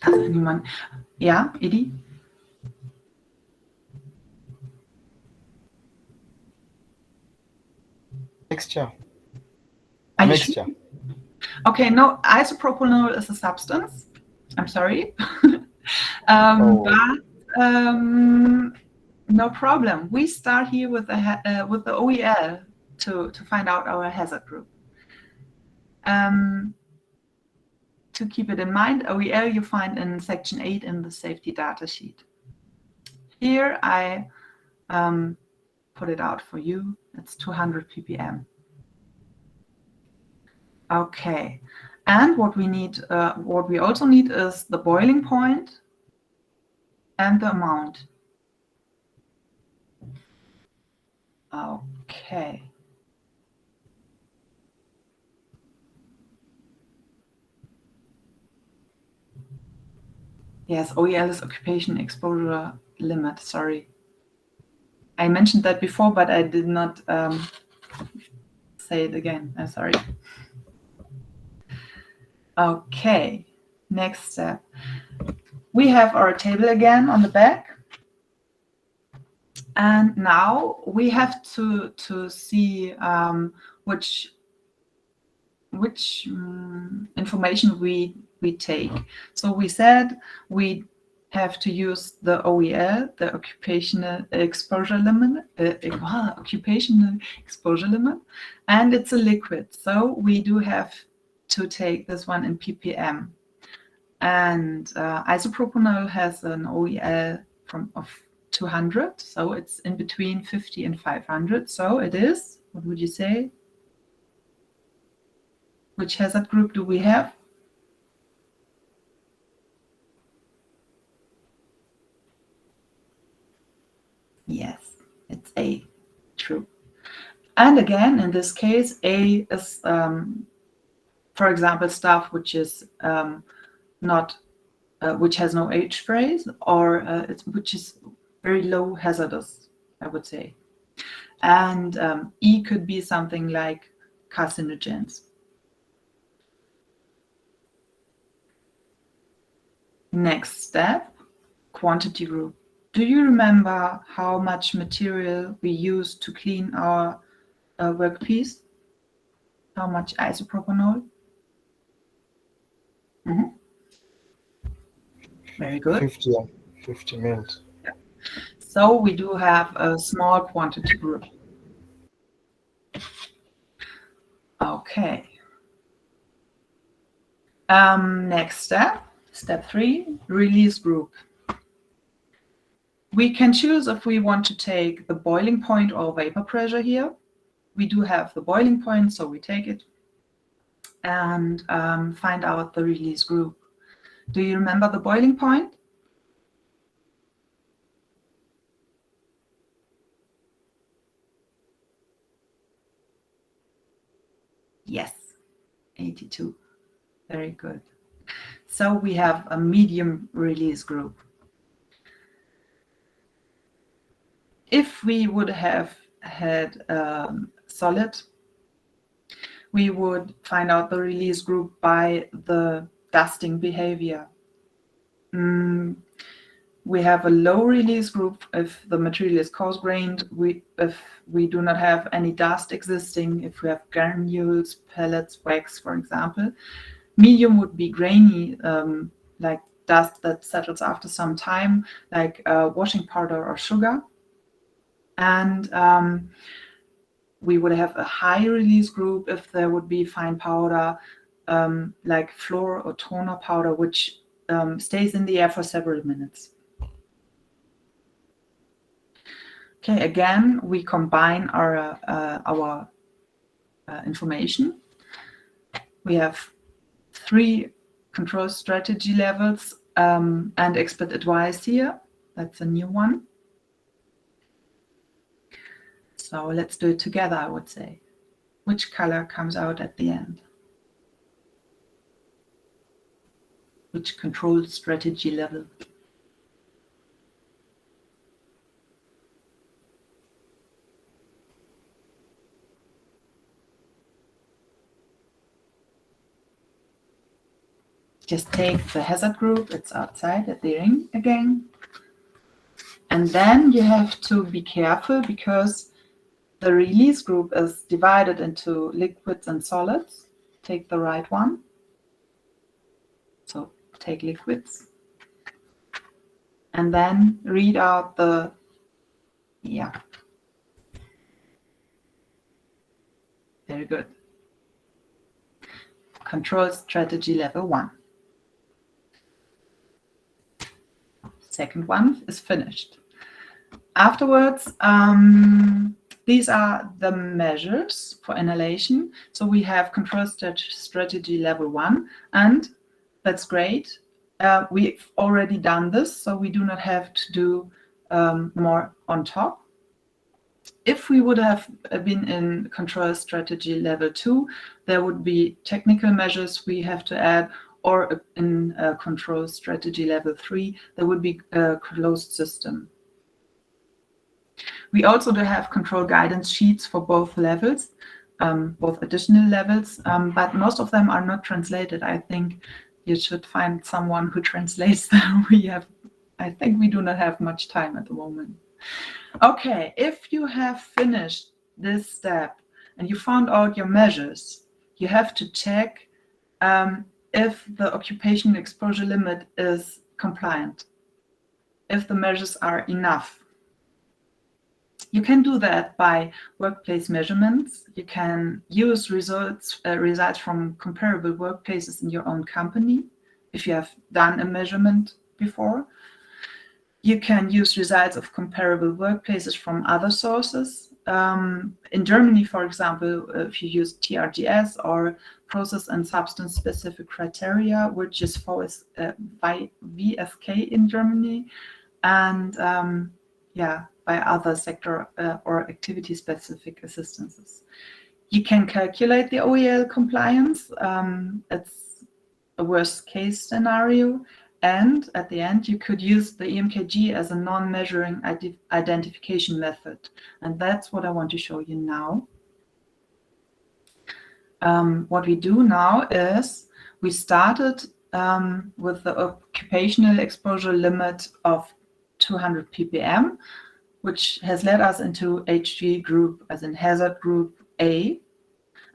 S2: Does anyone? Yeah, Edie?
S7: Mixture.
S2: Are you
S7: Mixture.
S2: sure? Okay, no, isopropanol is a substance. I'm sorry. But no problem. We start here with the OEL to find out our hazard group. To keep it in mind, OEL you find in section 8 in the safety data sheet. Here I put it out for you. It's 200 ppm. Okay, and what we need, what we also need is the boiling point and the amount. Okay. Yes, OEL is occupation exposure limit. Sorry. I mentioned that before, but I did not say it again. I'm sorry. Okay, next step. We have our table again on the back. And now we have to see which information we take. So we said we have to use the OEL, the occupational exposure limit, and it's a liquid. So we do have to take this one in ppm. And isopropanol has an OEL of 200, so it's in between 50 and 500. So it is, what would you say? Which hazard group do we have? Yes, it's A, true. And again, in this case, A is, for example, stuff which is not, which has no H phrase, or which is very low hazardous, I would say. And E could be something like carcinogens. Next step, quantity group. Do you remember how much material we use to clean our workpiece? How much isopropanol? Very good.
S7: 50 mils.
S2: So we do have a small quantity group. Okay. Next step, step 3, release group. We can choose if we want to take the boiling point or vapor pressure here. We do have the boiling point, so we take it and find out the release group. Do you remember the boiling point? Yes, 82. Very good. So we have a medium release group. If we would have had solid, we would find out the release group by the dusting behavior. We have a low release group if the material is coarse-grained, if we do not have any dust existing, if we have granules, pellets, wax, for example. Medium would be grainy, like dust that settles after some time, like washing powder or sugar. And we would have a high release group if there would be fine powder, like flour or toner powder, which stays in the air for several minutes. Okay, again, we combine our information. We have 3 control strategy levels and expert advice here. That's a new one. So let's do it together, I would say. Which color comes out at the end? Which control strategy level? Just take the hazard group, it's outside at the ring again. And then you have to be careful because the release group is divided into liquids and solids. Take the right one. So take liquids. And then read out the, very good. Control strategy level 1. Second one is finished. Afterwards, these are the measures for inhalation. So we have control strategy level 1, and that's great. We've already done this, so we do not have to do more on top. If we would have been in control strategy level 2, there would be technical measures we have to add, or in control strategy level 3, there would be a closed system. We also do have control guidance sheets for both levels, both additional levels, but most of them are not translated. I think you should find someone who translates them. I think we do not have much time at the moment. Okay, if you have finished this step and you found out your measures, you have to check if the occupational exposure limit is compliant, if the measures are enough. You can do that by workplace measurements. You can use results from comparable workplaces in your own company if you have done a measurement before. You can use results of comparable workplaces from other sources. In Germany, for example, if you use TRGS or process and substance specific criteria, which is by VSK in Germany, and by other sector or activity specific assistances. You can calculate the OEL compliance. It's a worst case scenario. And at the end, you could use the EMKG as a non-measuring identification method. And that's what I want to show you now. What we do now is we started with the occupational exposure limit of 200 ppm, which has led us into HG group, as in hazard group A.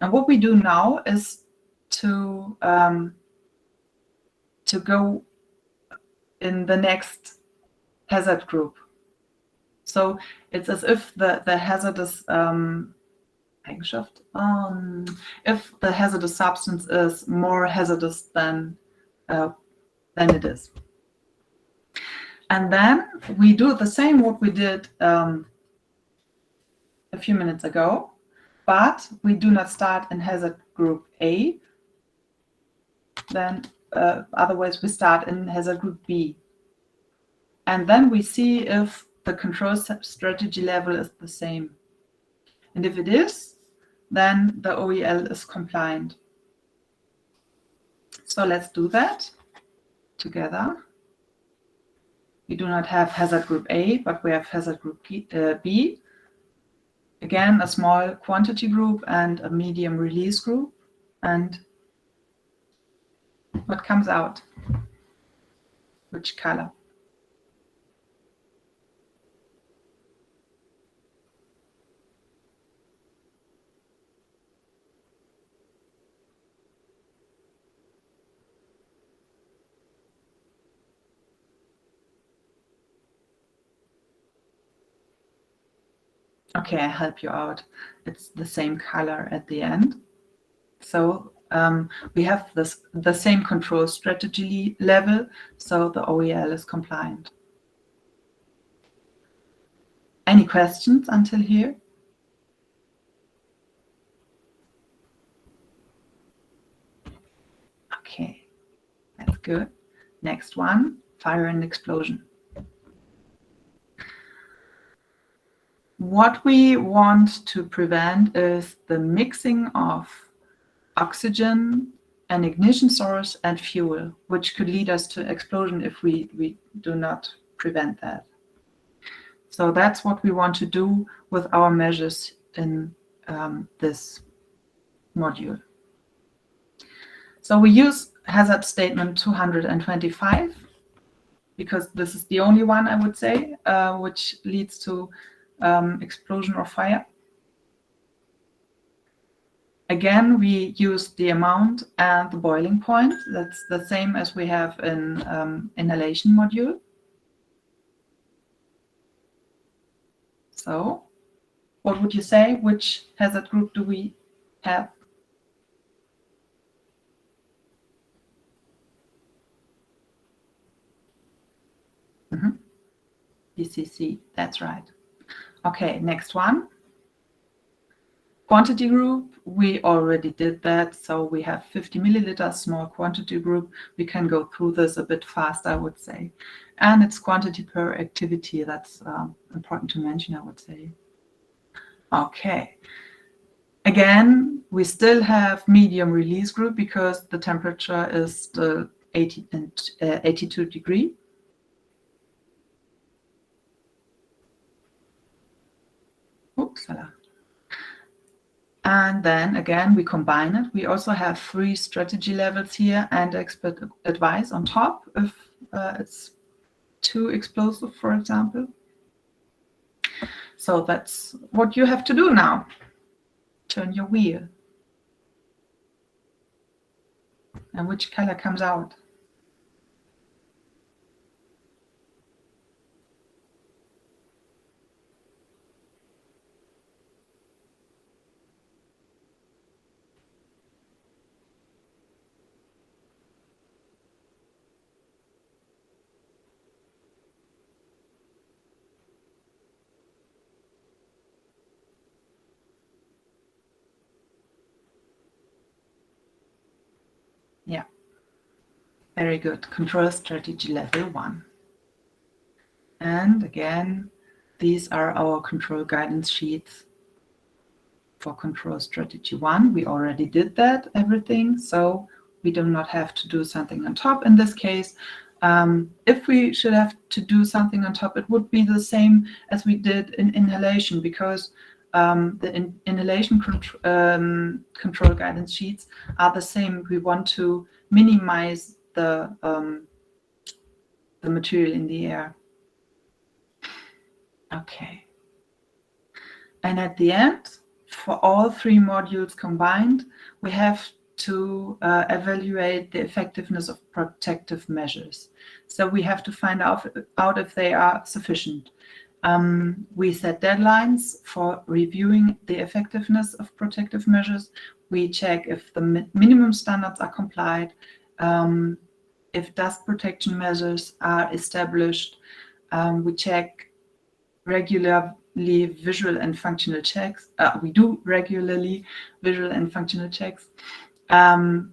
S2: And what we do now is to go in the next hazard group. So it's as if the hazardous Eigenschaft, if the hazardous substance is more hazardous than it is. And then we do the same what we did a few minutes ago, but we do not start in hazard group A. Then otherwise we start in hazard group B. And then we see if the control strategy level is the same. And if it is, then the OEL is compliant. So let's do that together. We do not have hazard group A, but we have hazard group B. Again, a small quantity group and a medium release group. And what comes out? Which color? Okay, I help you out. It's the same color at the end. So we have the same control strategy level, so the OEL is compliant. Any questions until here? Okay, that's good. Next one, fire and explosion. What we want to prevent is the mixing of oxygen, an ignition source, and fuel, which could lead us to explosion if we do not prevent that. So that's what we want to do with our measures in this module. So we use hazard statement 225 because this is the only one, I would say, which leads to explosion or fire. Again, we use the amount and the boiling point. That's the same as we have in inhalation module. So what would you say? Which hazard group do we have? DCC, that's right. Okay, next one. Quantity group, we already did that. So we have 50 milliliters, small quantity group. We can go through this a bit fast, I would say. And it's quantity per activity. That's important to mention, I would say. Okay. Again, we still have medium release group because the temperature is still 82 degrees. Oopsala. And then again, we combine it. We also have 3 strategy levels here and expert advice on top if it's too explosive, for example. So that's what you have to do now. Turn your wheel. And which color comes out? Yeah, very good. Control strategy level 1. And again, these are our control guidance sheets for control strategy 1. We already did that, everything, so we do not have to do something on top in this case. If we should have to do something on top, it would be the same as we did in inhalation, because the inhalation control guidance sheets are the same. We want to minimize the material in the air. Okay. And at the end, for all three modules combined, we have to evaluate the effectiveness of protective measures. So we have to find out if they are sufficient. We set deadlines for reviewing the effectiveness of protective measures. We check if the minimum standards are complied, if dust protection measures are established. We check regularly visual and functional checks. We do regularly visual and functional checks, and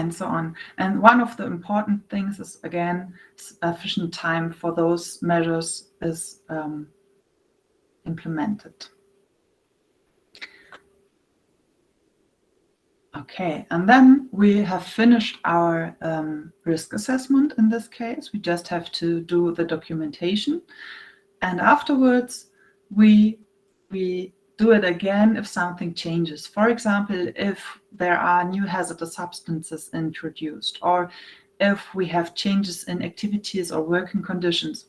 S2: so on. And one of the important things is, again, sufficient time for those measures is implemented. Okay, and then we have finished our risk assessment in this case. We just have to do the documentation. And afterwards, we do it again if something changes. For example, if there are new hazardous substances introduced, or if we have changes in activities or working conditions,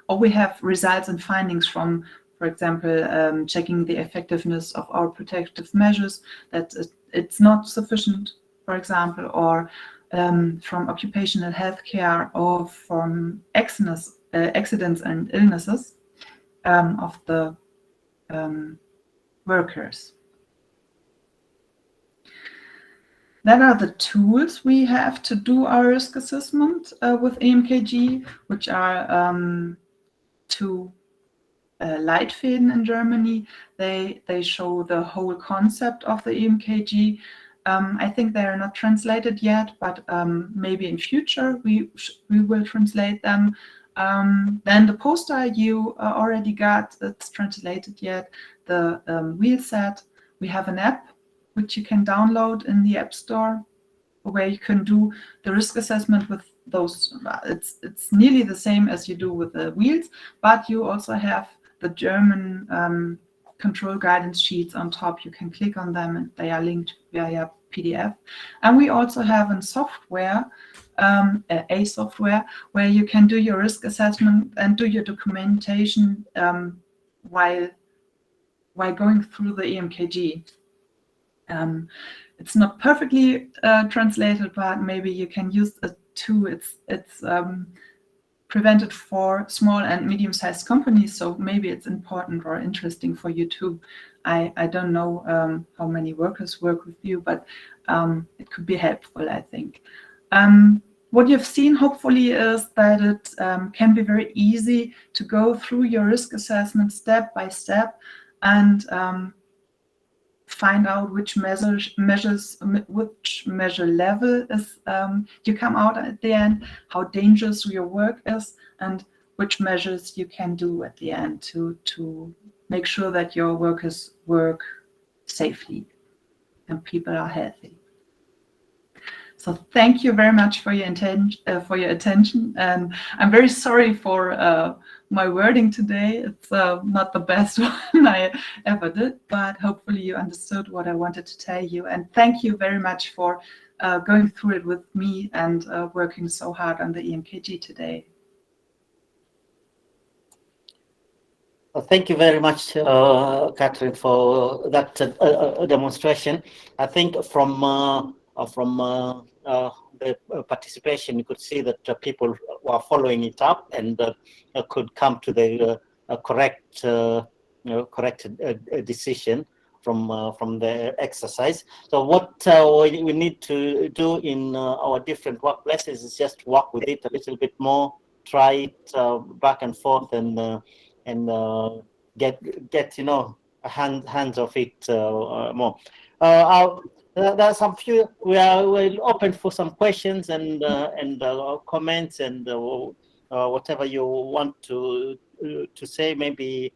S2: or we have results and findings from, for example, checking the effectiveness of our protective measures, that it's not sufficient, for example, or from occupational health care, or from accidents and illnesses of the workers. That are the tools we have to do our risk assessment with EMKG, which are two Leitfäden in Germany. They show the whole concept of the EMKG. I think they are not translated yet, but maybe in future we will translate them. Then the poster you already got, that's translated yet. The wheel set, we have an app which you can download in the App Store, where you can do the risk assessment with those. It's nearly the same as you do with the wheels, but you also have the German control guidance sheets on top. You can click on them and they are linked via PDF. And we also have a software where you can do your risk assessment and do your documentation while going through the EMKG. It's not perfectly translated, but maybe you can use it too. It's prevented for small and medium-sized companies, so maybe it's important or interesting for you too. I don't know how many workers work with you, but it could be helpful, I think. What you've seen, hopefully, is that it can be very easy to go through your risk assessment step by step and find out which measure level is you come out at the end, how dangerous your work is, and which measures you can do at the end to make sure that your workers work safely and people are healthy. So thank you very much for your attention, and I'm very sorry for my wording today. It's not the best one I ever did, but hopefully you understood what I wanted to tell you. And thank you very much for going through it with me and working so hard on the EMKG today.
S1: Well, thank you very much, Catherine, for that demonstration. I think from the participation, you could see that people were following it up and could come to the correct decision from the exercise. So what we need to do in our different workplaces is just work with it a little bit more, try it back and forth, and get hands of it more. There are some few. We're open for some questions and comments and whatever you want to say. Maybe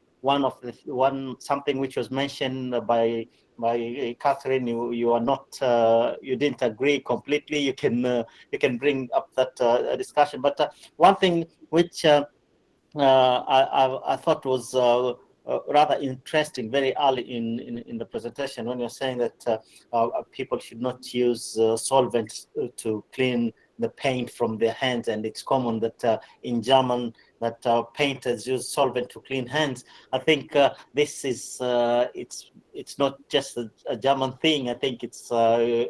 S1: something which was mentioned by Catherine. You are not you didn't agree completely. You can bring up that discussion. But one thing which I thought was rather interesting very early in the presentation, when you're saying that people should not use solvents to clean the paint from their hands, and it's common that in German that painters use solvent to clean hands. I think this is it's not just a German thing. I think it's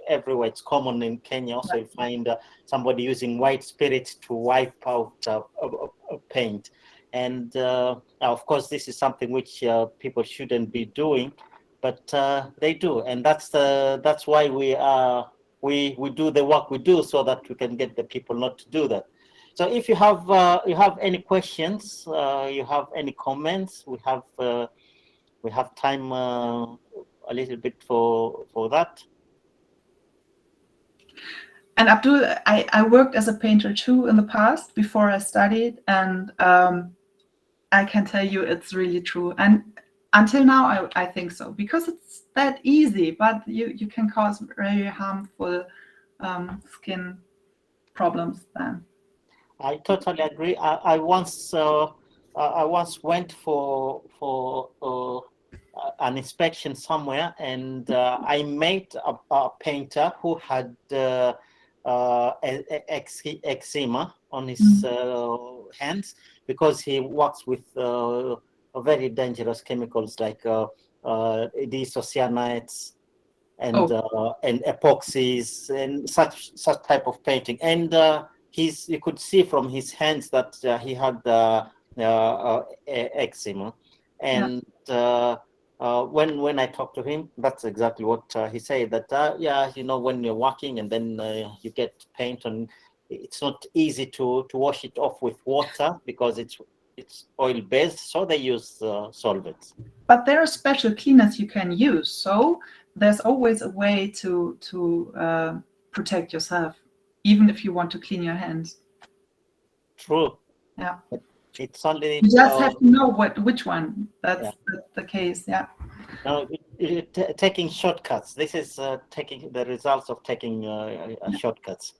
S1: everywhere. It's common in Kenya. Also, you find somebody using white spirit to wipe out paint, and of course, this is something which people shouldn't be doing, but they do, and that's why we do the work we do, so that we can get the people not to do that. So if you have any questions, you have any comments, we have time a little bit for that.
S2: And Abdul, I worked as a painter too in the past before I studied, and I can tell you it's really true. And until now, I think so, because it's that easy, but you can cause very harmful skin problems then. I
S1: totally agree. I once went for an inspection somewhere, and I met a painter who had eczema on his hands, because he works with very dangerous chemicals like dissocianides and epoxies and such type of painting. And you could see from his hands that he had eczema. And when I talked to him, that's exactly what he said, that yeah, you know, when you're working and then you get paint on, it's not easy to wash it off with water because it's oil based, so they use solvents. But there are special cleaners you can use, so there's always a way to protect yourself, even if you want to clean your hands. True. Yeah. It's only you just have to know which one. That's the case. Yeah. No, taking shortcuts. This is taking the results of taking shortcuts.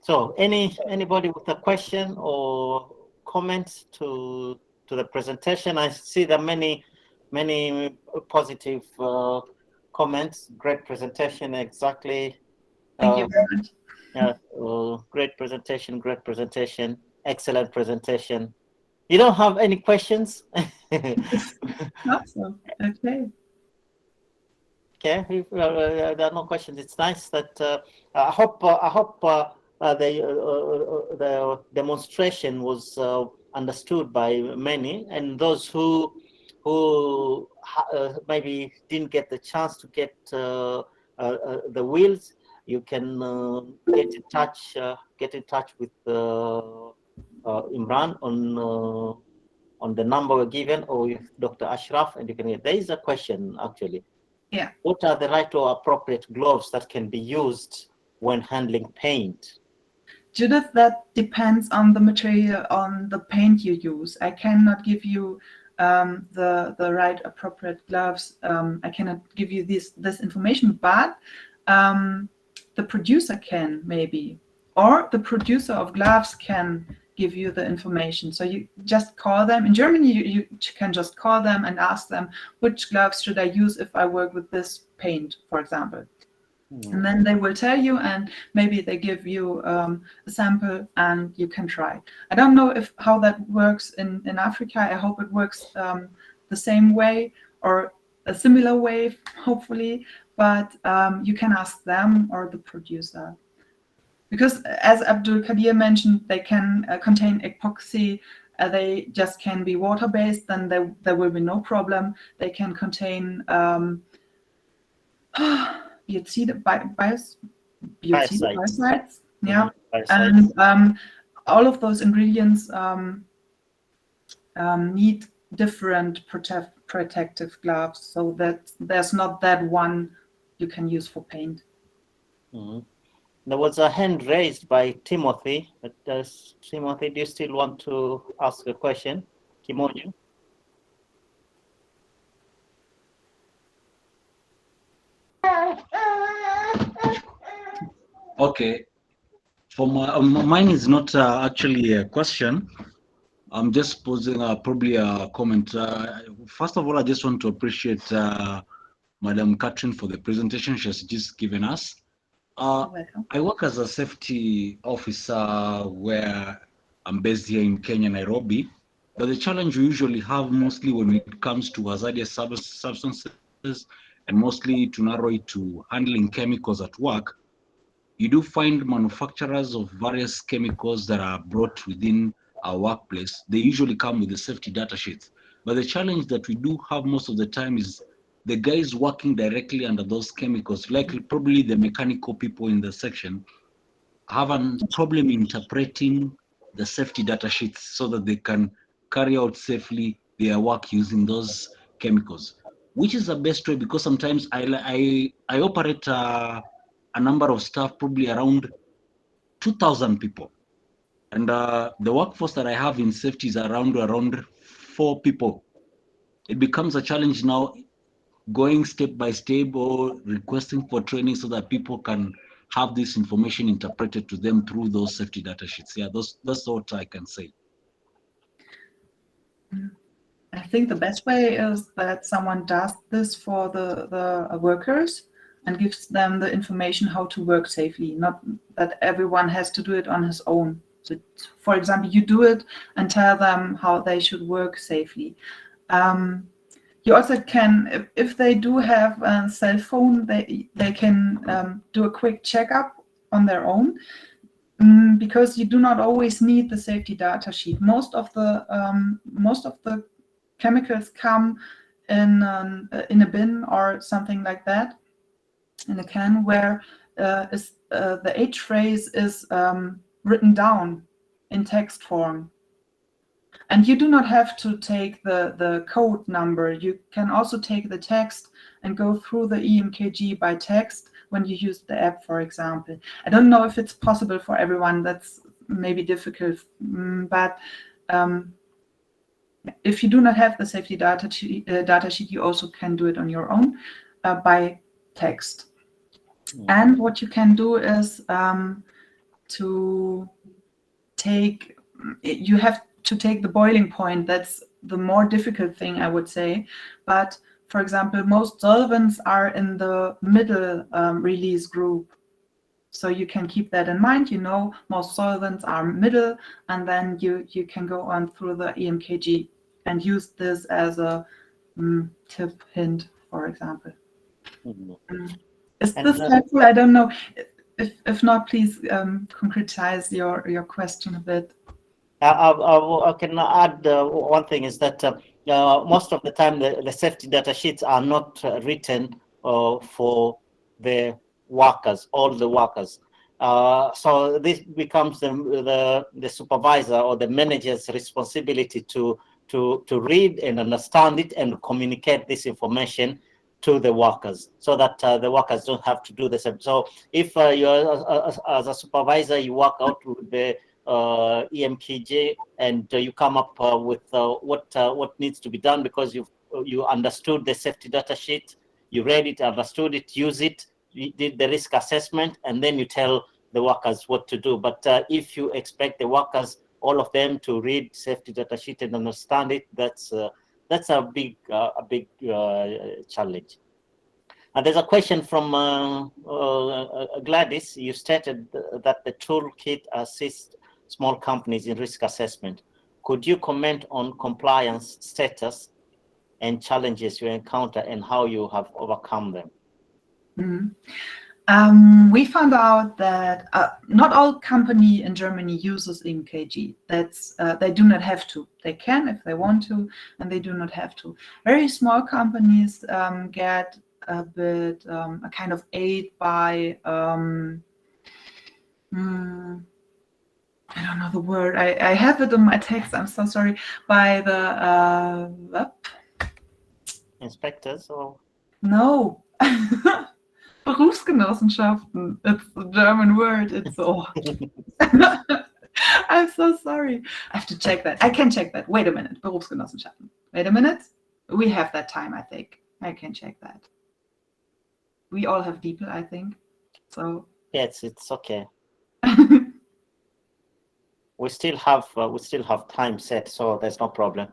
S1: So, anybody with a question or comments to the presentation? I see that many positive comments. Great presentation. Exactly. Thank you very much. Yeah. Great presentation. Great presentation. Excellent presentation. You don't have any questions? Awesome. Okay. Okay. If, there are no questions. It's nice that I hope the demonstration was understood by many, and those who maybe didn't get the chance to get the wheels, you can get in touch with Imran on the number given, or with Dr. Ashraf, and you can get. There is a question actually. Yeah. What are the right or appropriate gloves that can be used when handling paint? Judith, that depends on the material, on the paint you use. I cannot give you the right appropriate gloves. I cannot give you this information, but the producer can maybe, or the producer of gloves can give you the information. So you just call them. In Germany, you can just call them and ask them, which gloves should I use if I work with this paint, for example. And then they will tell you, and maybe they give you a sample and you can try. I don't know how that works in Africa. I hope it works the same way or a similar way, hopefully, but you can ask them or the producer. Because as Abdul Kadir mentioned, they can contain epoxy. They just can be water-based, then there will be no problem. They can contain biocides, yeah, and all of those ingredients need different protective gloves, so that there's not that one you can use for paint. Mm-hmm. There was a hand raised by Timothy. But Timothy, do you still want to ask a question? Kimoju?
S3: Okay. For mine is not actually a question. I'm just posing probably a comment. First of all, I just want to appreciate Madam Catherine for the presentation she has just given us.
S2: Welcome.
S3: I work as a safety officer where I'm based here in Kenya, Nairobi. But the challenge we usually have mostly when it comes to hazardous substances, and mostly to narrow it to handling chemicals at work, you do find manufacturers of various chemicals that are brought within our workplace. They usually come with the safety data sheets. But the challenge that we do have most of the time is the guys working directly under those chemicals, like probably the mechanical people in the section, have a problem interpreting the safety data sheets so that they can carry out safely their work using those chemicals. Which is the best way? Because sometimes I operate a number of staff, probably around 2,000 people, and the workforce that I have in safety is around 4 people. It becomes a challenge now, going step by step or requesting for training so that people can have this information interpreted to them through those safety data sheets. Yeah, that's what I can say.
S2: I think the best way is that someone does this for the workers and gives them the information how to work safely, not that everyone has to do it on his own. So, for example, you do it and tell them how they should work safely. You also can, if they do have a cell phone, they can do a quick checkup on their own, because you do not always need the safety data sheet. Most of the chemicals come in a bin or something like that, in a can, where the H phrase is written down in text form. And you do not have to take the code number. You can also take the text and go through the EMKG by text when you use the app, for example. I don't know if it's possible for everyone. That's maybe difficult, but if you do not have the safety data sheet, you also can do it on your own by text. And what you can do is you have to take the boiling point. That's the more difficult thing, I would say. But for example, most solvents are in the middle release group. So you can keep that in mind. You know, most solvents are middle, and then you can go on through the EMKG and use this as a tip hint, for example. Is this helpful? I don't know. If not, please concretize your question a bit.
S1: I can add one thing is that most of the time the safety data sheets are not written for the workers, all the workers. So this becomes the supervisor or the manager's responsibility to read and understand it and communicate this information to the workers, so that the workers don't have to do the same. So if you're as a supervisor, you work out with the EMKG and you come up with what needs to be done because you understood the safety data sheet, you read it, understood it, use it, you did the risk assessment, and then you tell the workers what to do. But if you expect the workers, all of them, to read safety data sheet and understand it, that's a big challenge. And there's a question from Gladys. You stated that the toolkit assists small companies in risk assessment. Could you comment on compliance status and challenges you encounter and how you have overcome them?
S2: We found out that not all company in Germany uses EMKG. That's they do not have to. They can if they want to, and they do not have to. Very small companies get a bit a kind of aid by I don't know the word. I have it in my text. I'm so sorry. By the
S1: inspectors or
S2: no. Berufsgenossenschaften. It's the German word. It's so. I'm so sorry. I have to check that. I can check that. Wait a minute. Berufsgenossenschaften. Wait a minute. We have that time, I think. I can check that. We all have people, I think. So.
S1: Yes, it's okay. We still have time set, so there's no problem.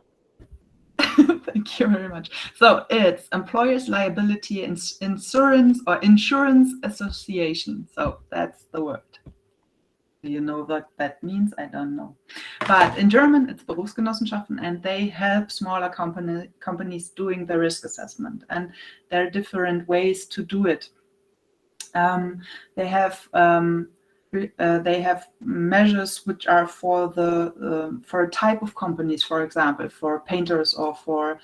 S2: Thank you very much. So it's Employers Liability Insurance or Insurance Association. So that's the word. Do you know what that means? I don't know. But in German, it's Berufsgenossenschaften, and they help smaller companies doing the risk assessment. And there are different ways to do it. They have measures which are for the for a type of companies, for example, for painters or for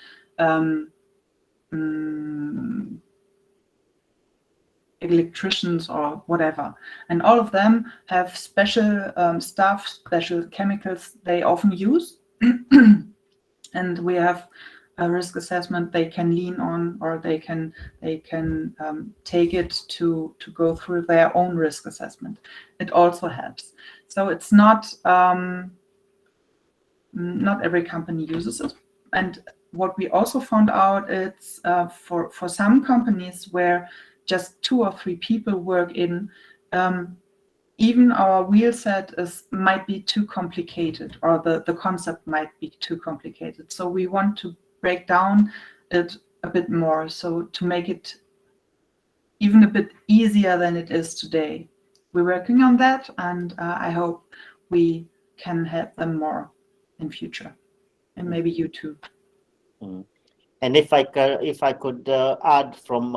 S2: electricians or whatever, and all of them have special stuff, special chemicals they often use, and we have a risk assessment they can lean on, or they can take it to go through their own risk assessment. It also helps. So it's not every company uses it. And what we also found out, it's for some companies where just 2 or 3 people work in, even our wheel set might be too complicated, or the concept might be too complicated. So we want to break down it a bit more, so to make it even a bit easier than it is today. We're working on that, and I hope we can help them more in future, and maybe you too.
S1: And if I could add from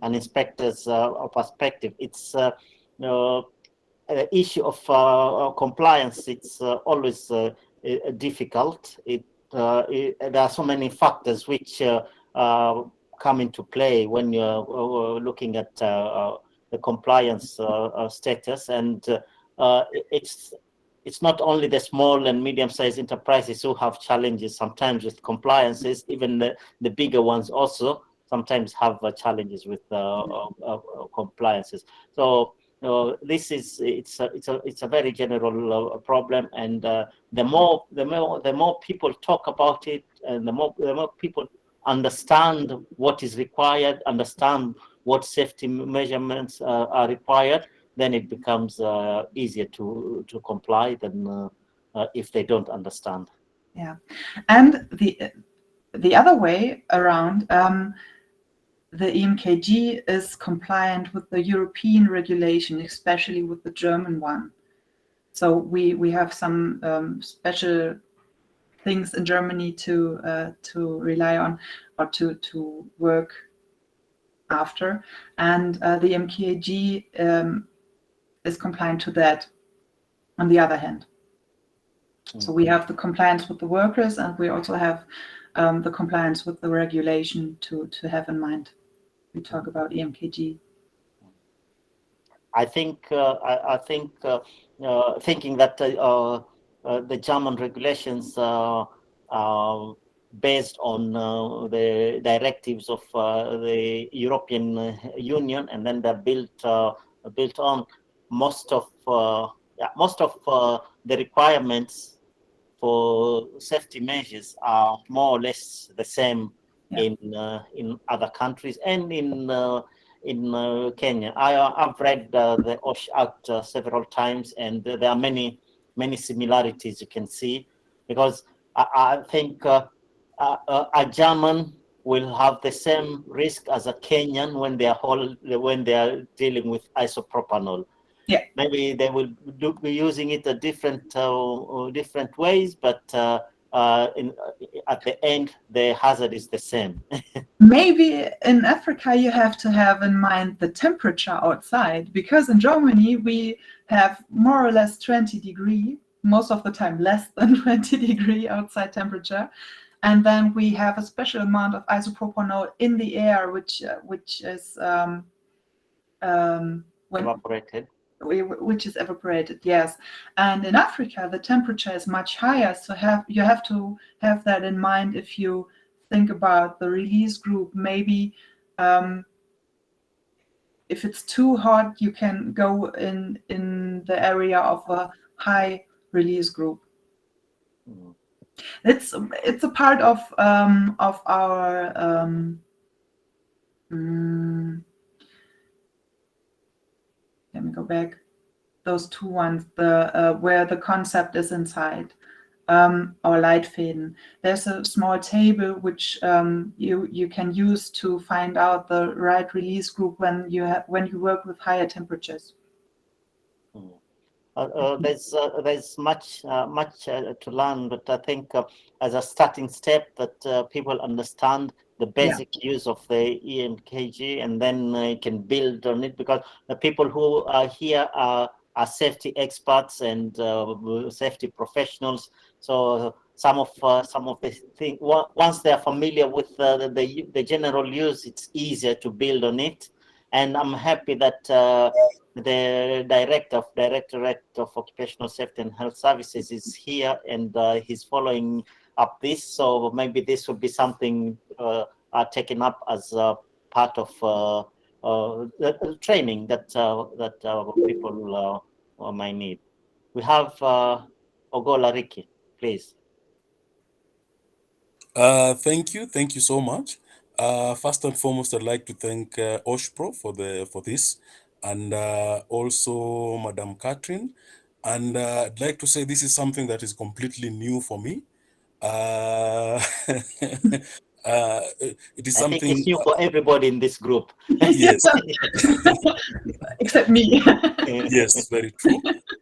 S1: an inspector's perspective, it's the issue of compliance. It's always difficult. There are so many factors which come into play when you're looking at the compliance status, and it's not only the small and medium-sized enterprises who have challenges sometimes with compliances. Even the bigger ones also sometimes have challenges with compliances. So this is it's a very general problem, and the more people talk about it, and the more people understand what is required, understand what safety measurements are required, then it becomes easier to comply than if they don't understand.
S2: Yeah, and the other way around, the EMKG is compliant with the European regulation, especially with the German one. So we have some special things in Germany to rely on, or to work after, and the EMKG is compliant to that. On the other hand, so we have the compliance with the workers, and we also have the compliance with the regulation to have in mind. We talk about EMKG.
S1: I think thinking that the German regulations based on the directives of the European Union, and then they're built on most of the requirements for safety measures are more or less the same in other countries and in Kenya. I've read the OSH Act several times, and there are many similarities you can see, because I think a German will have the same risk as a Kenyan when they are dealing with isopropanol.
S2: Yeah,
S1: maybe they will be using it a different ways, but at the end the hazard is the same.
S2: maybe in Africa you have to have in mind the temperature outside, because in Germany we have more or less 20 degrees, most of the time less than 20 degree outside temperature, and then we have a special amount of isopropanol in the air, which is
S1: Evaporated.
S2: Which is evaporated, yes. And in Africa the temperature is much higher, so you have to have that in mind if you think about the release group. Maybe if it's too hot, you can go in the area of a high release group. It's a part of our let me go back. Those two ones, the where the concept is inside. or Leitfäden. There's a small table which you can use to find out the right release group when you work with higher temperatures.
S1: There's much to learn, but I think as a starting step that people understand the basic use of the EMKG, and then you can build on it, because the people who are here are safety experts and safety professionals. So some of the things, once they are familiar with the general use, it's easier to build on it. And I'm happy that the Directorate of Occupational Safety and Health Services is here, and he's following up this. So maybe this will be something taken up as part of the training that people might need. We have Ogola Ricky, please.
S6: Thank you so much. First and foremost, I'd like to thank OSHPRO for this, and also Madam Catherine. And I'd like to say this is something that is completely new for me. It is
S1: I
S6: something.
S1: think it's new for everybody in this group.
S6: Yes.
S2: Except me.
S6: Yes, very true.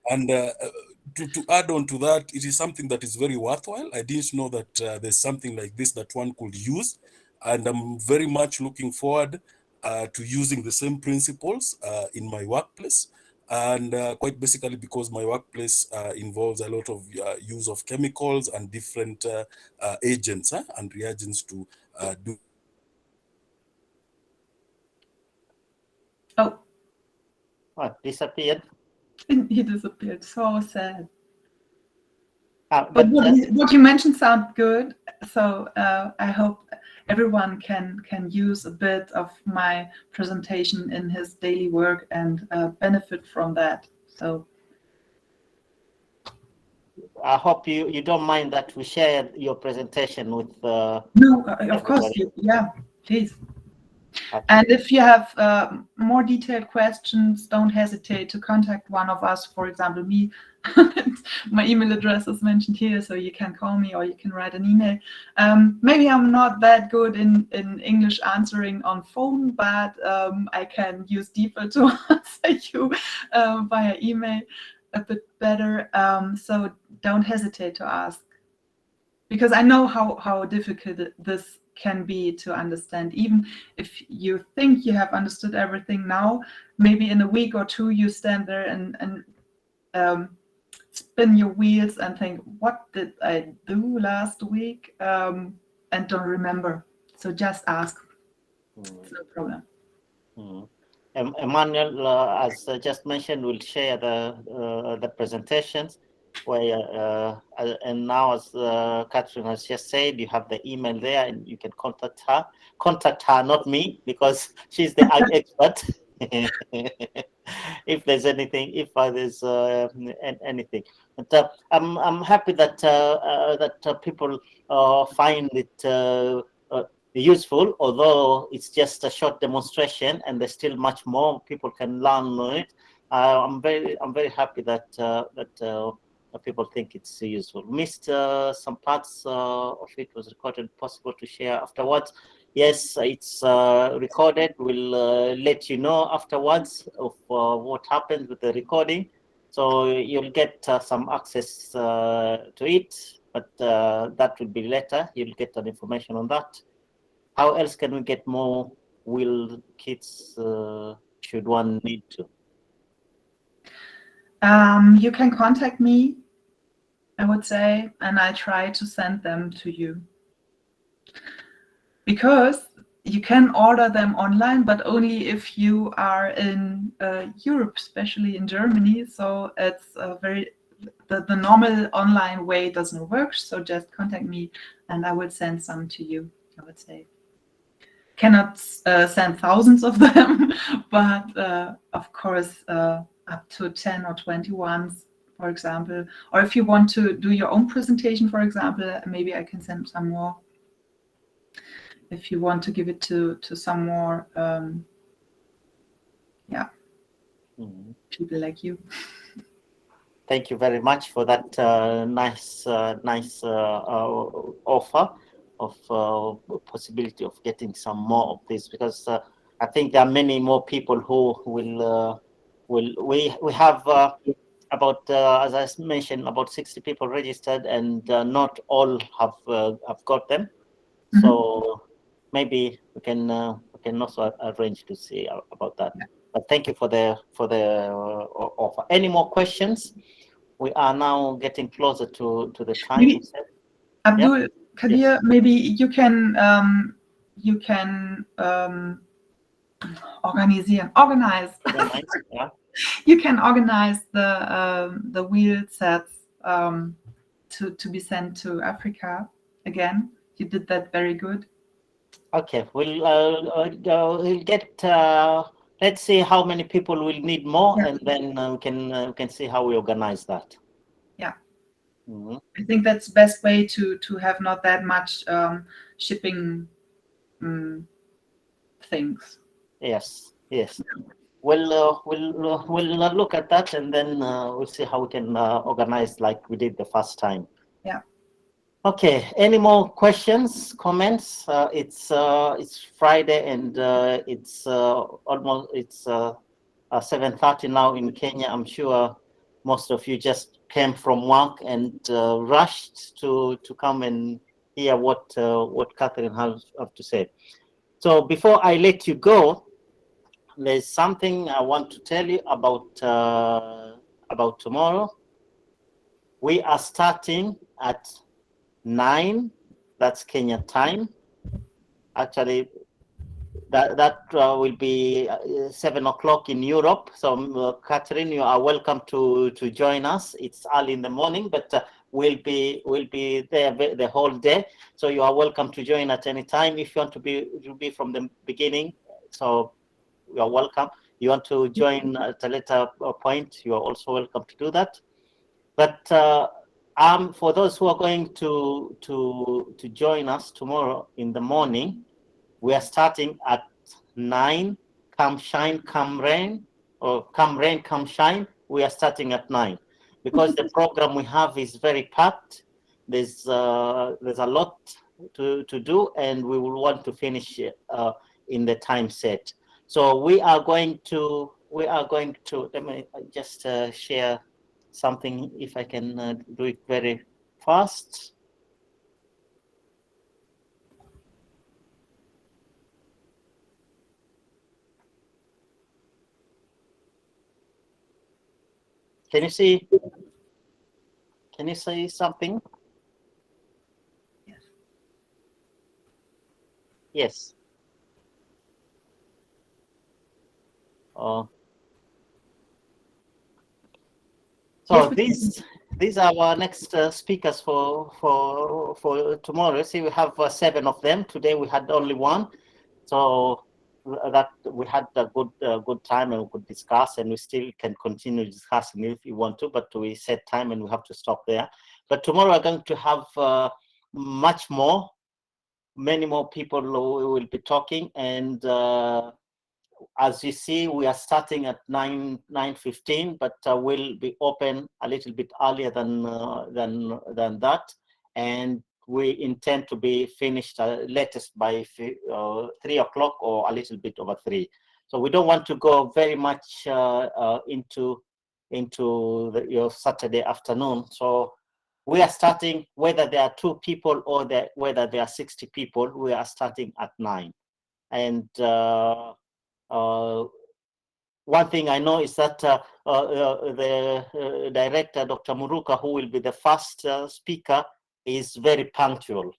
S6: And to add on to that, it is something that is very worthwhile. I didn't know that there's something like this that one could use, and I'm very much looking forward to using the same principles in my workplace. And quite basically because my workplace involves a lot of use of chemicals and different agents and reagents to do.
S2: Oh,
S1: What, disappeared?
S2: he disappeared. So sad.
S1: But
S2: But what you mentioned sounds good. So I hope everyone can use a bit of my presentation in his daily work and benefit from that. So
S1: I hope you don't mind that we share your presentation with.
S2: no, of course, yeah, please.
S1: Okay.
S2: And if you have more detailed questions, don't hesitate to contact one of us, for example, me. My email address is mentioned here, so you can call me or you can write an email. Maybe I'm not that good in English answering on phone, but I can use DeepL to answer you via email a bit better. So don't hesitate to ask, because I know how difficult this can be to understand. Even if you think you have understood everything now, maybe in a week or two you stand there and spin your wheels and think, what did I do last week? And don't remember. So just ask. It's no problem.
S1: Emmanuel, as I just mentioned, will share the presentations. Where and now, as Catherine has just said, you have the email there, and you can contact her. Contact her, not me, because she's the expert. If there's anything, if there's anything, but I'm happy that that people find it useful, although it's just a short demonstration, and there's still much more people can learn on it. I'm very happy that people think it's useful. Missed some parts of it was recorded. Possible to share afterwards? Yes, it's recorded. We'll let you know afterwards of what happens with the recording. So you'll get some access to it, but that will be later. You'll get an information on that. How else can we get more wheel kits should one need to?
S2: You can contact me, I would say, and I try to send them to you. Because you can order them online, but only if you are in Europe, especially in Germany. So it's the normal online way doesn't work. So just contact me and I will send some to you, I would say. Cannot send thousands of them, but of course up to 10 or 20 ones, for example. Or if you want to do your own presentation, for example, maybe I can send some more. If you want to give it to some more, people like you.
S1: Thank you very much for that nice offer of possibility of getting some more of this, because I think there are many more people who will we have about as I mentioned, about 60 people registered, and not all have got them. So maybe we can also arrange to see about that. But thank you for the offer. Any more questions? We are now getting closer to the time.
S2: Maybe, Abdul Kadir,
S1: Yes.
S2: maybe you can organize.
S1: Yeah.
S2: You can organize the wheel sets to be sent to Africa again. You did that very good.
S1: Okay, we'll get. Let's see how many people will need more,
S2: Yeah.
S1: and then we can see how we organize that.
S2: Yeah.
S1: Mm-hmm.
S2: I think that's the best way to have not that much shipping things.
S1: Yes. Yes. We'll look at that, and then we'll see how we can organize like we did the first time.
S2: Yeah.
S1: Okay. Any more questions, comments? It's Friday, and it's almost 7:30 now in Kenya. I'm sure most of you just came from work and rushed to come and hear what Catherine has to say. So before I let you go, there's something I want to tell you about tomorrow. We are starting at 9. That's Kenya time. Actually, that will be 7 o'clock in Europe. So, Catherine, you are welcome to join us. It's early in the morning, but we'll be there the whole day. So you are welcome to join at any time if you want to be from the beginning. So you are welcome. You want to join at a later point, you are also welcome to do that. But for those who are going to join us tomorrow in the morning, we are starting at 9. Come shine, come rain, or come rain, come shine. We are starting at 9 because the program we have is very packed. There's a lot to do, and we will want to finish in the time set. So we are going to. Let me just share something, if I can do it very fast. Can you see? Can you say something?
S2: Yes.
S1: Yes. So these are our next speakers for tomorrow. See, we have 7 of them. Today we had only 1, so that we had a good time, and we could discuss, and we still can continue discussing if you want to, but we set time and we have to stop there. But tomorrow we're going to have much more, many more people who will be talking, and as you see, we are starting at 9:15, but we'll be open a little bit earlier than that, and we intend to be finished latest by 3 o'clock or a little bit over 3. So we don't want to go very much into your Saturday afternoon. So we are starting, whether there are 2 people or whether there are 60 people, we are starting at 9. And one thing I know is that the director, Dr. Muruka, who will be the first speaker, is very punctual.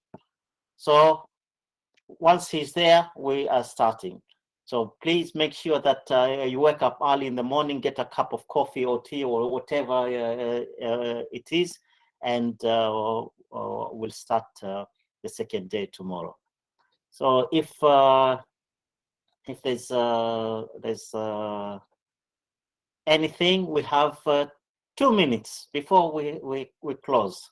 S1: So once he's there, we are starting. So please make sure that you wake up early in the morning, get a cup of coffee or tea or whatever it is, and we'll start the second day tomorrow. So if there's anything, we have 2 minutes before we close.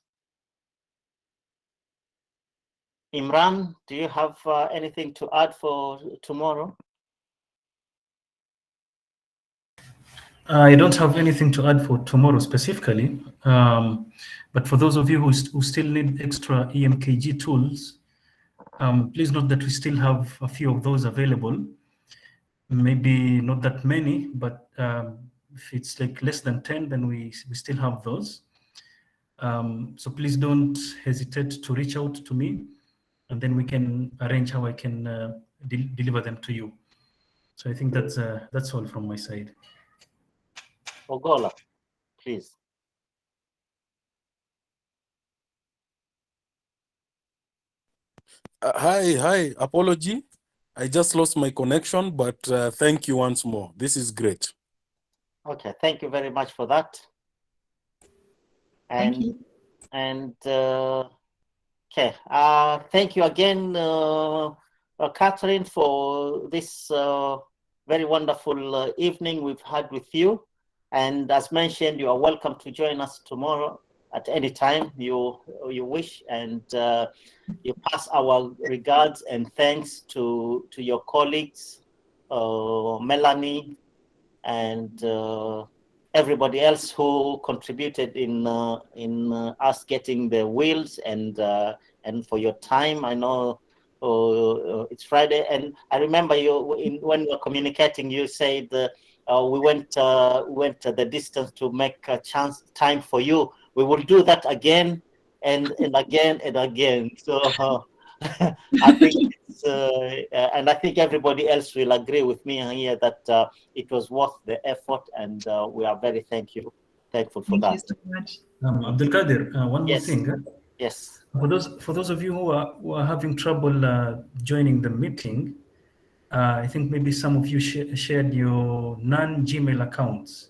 S1: Imran, do you have anything to add for tomorrow?
S8: I don't have anything to add for tomorrow specifically, but for those of you who still need extra EMKG tools, please note that we still have a few of those available. Maybe not that many, but if it's like less than 10, then we still have those. So please don't hesitate to reach out to me, and then we can arrange how I can deliver them to you. So I think that's all from my side.
S1: Ogola, please.
S6: Hi. Apology. I just lost my connection, but thank you once more. This is great.
S1: Okay, thank you very much for that.
S2: Thank you.
S1: And okay, thank you again, Catherine, for this very wonderful evening we've had with you. And as mentioned, you are welcome to join us tomorrow at any time you wish. And you pass our regards and thanks to your colleagues, Melanie, and everybody else who contributed in us getting the wheels, and for your time. I know it's Friday, and I remember when we were communicating, you said we went the distance to make a time for you. We will do that again and again and again. So I think and I think everybody else will agree with me here that it was worth the effort, and we are very thankful for that.
S2: Thank you so much.
S8: Abdulkader, one more
S1: Yes.
S8: thing.
S1: Yes.
S8: For those of you who are having trouble joining the meeting, I think maybe some of you shared your non-Gmail accounts.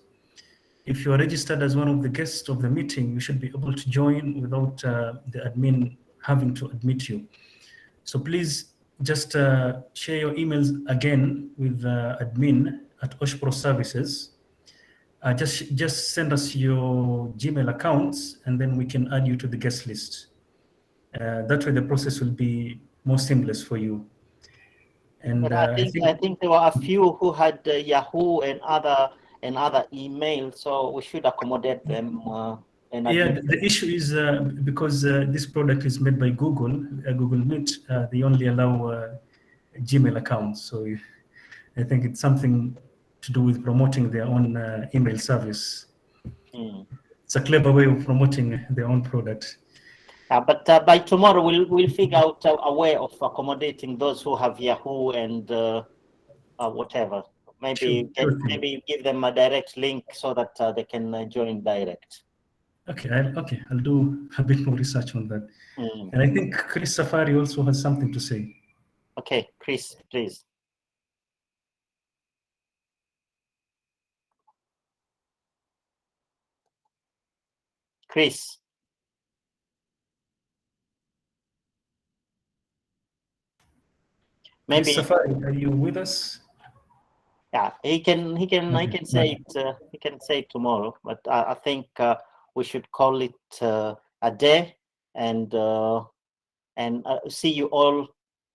S8: If you're registered as one of the guests of the meeting, you should be able to join without the admin having to admit you. So please just share your emails again with admin at Oshpro Services. Just send us your Gmail accounts, and then we can add you to the guest list. That way the process will be more seamless for you. And
S1: I think there were a few who had Yahoo and other emails, so we should accommodate them.
S8: Yeah, the issue is because this product is made by Google, Google Meet, they only allow Gmail accounts. So I think it's something to do with promoting their own email service. It's a clever way of promoting their own product.
S1: But by tomorrow, we'll figure out a way of accommodating those who have Yahoo and whatever. Maybe maybe give them a direct link so that they can join direct.
S8: Okay, I'll do a bit more research on that. And I think Chris Safari also has something to say.
S1: Okay, Chris, please. Chris.
S8: Maybe Chris Safari, are you with us?
S1: Yeah, he can say it. He can say it tomorrow, but I think we should call it a day, and see you all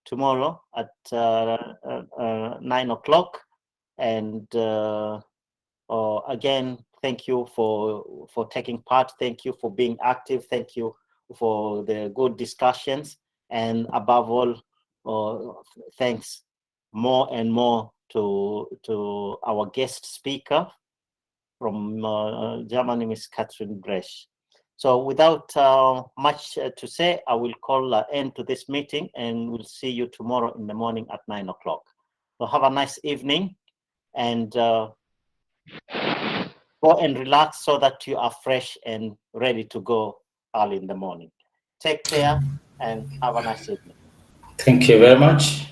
S1: tomorrow at 9 o'clock. And again, thank you for taking part. Thank you for being active. Thank you for the good discussions, and above all, thanks more and more to our guest speaker from Germany, Ms. Catherine Bresch. So without much to say, I will call an end to this meeting, and we'll see you tomorrow in the morning at 9 o'clock. So have a nice evening, and go and relax so that you are fresh and ready to go early in the morning. Take care and have a nice evening.
S9: Thank you very much.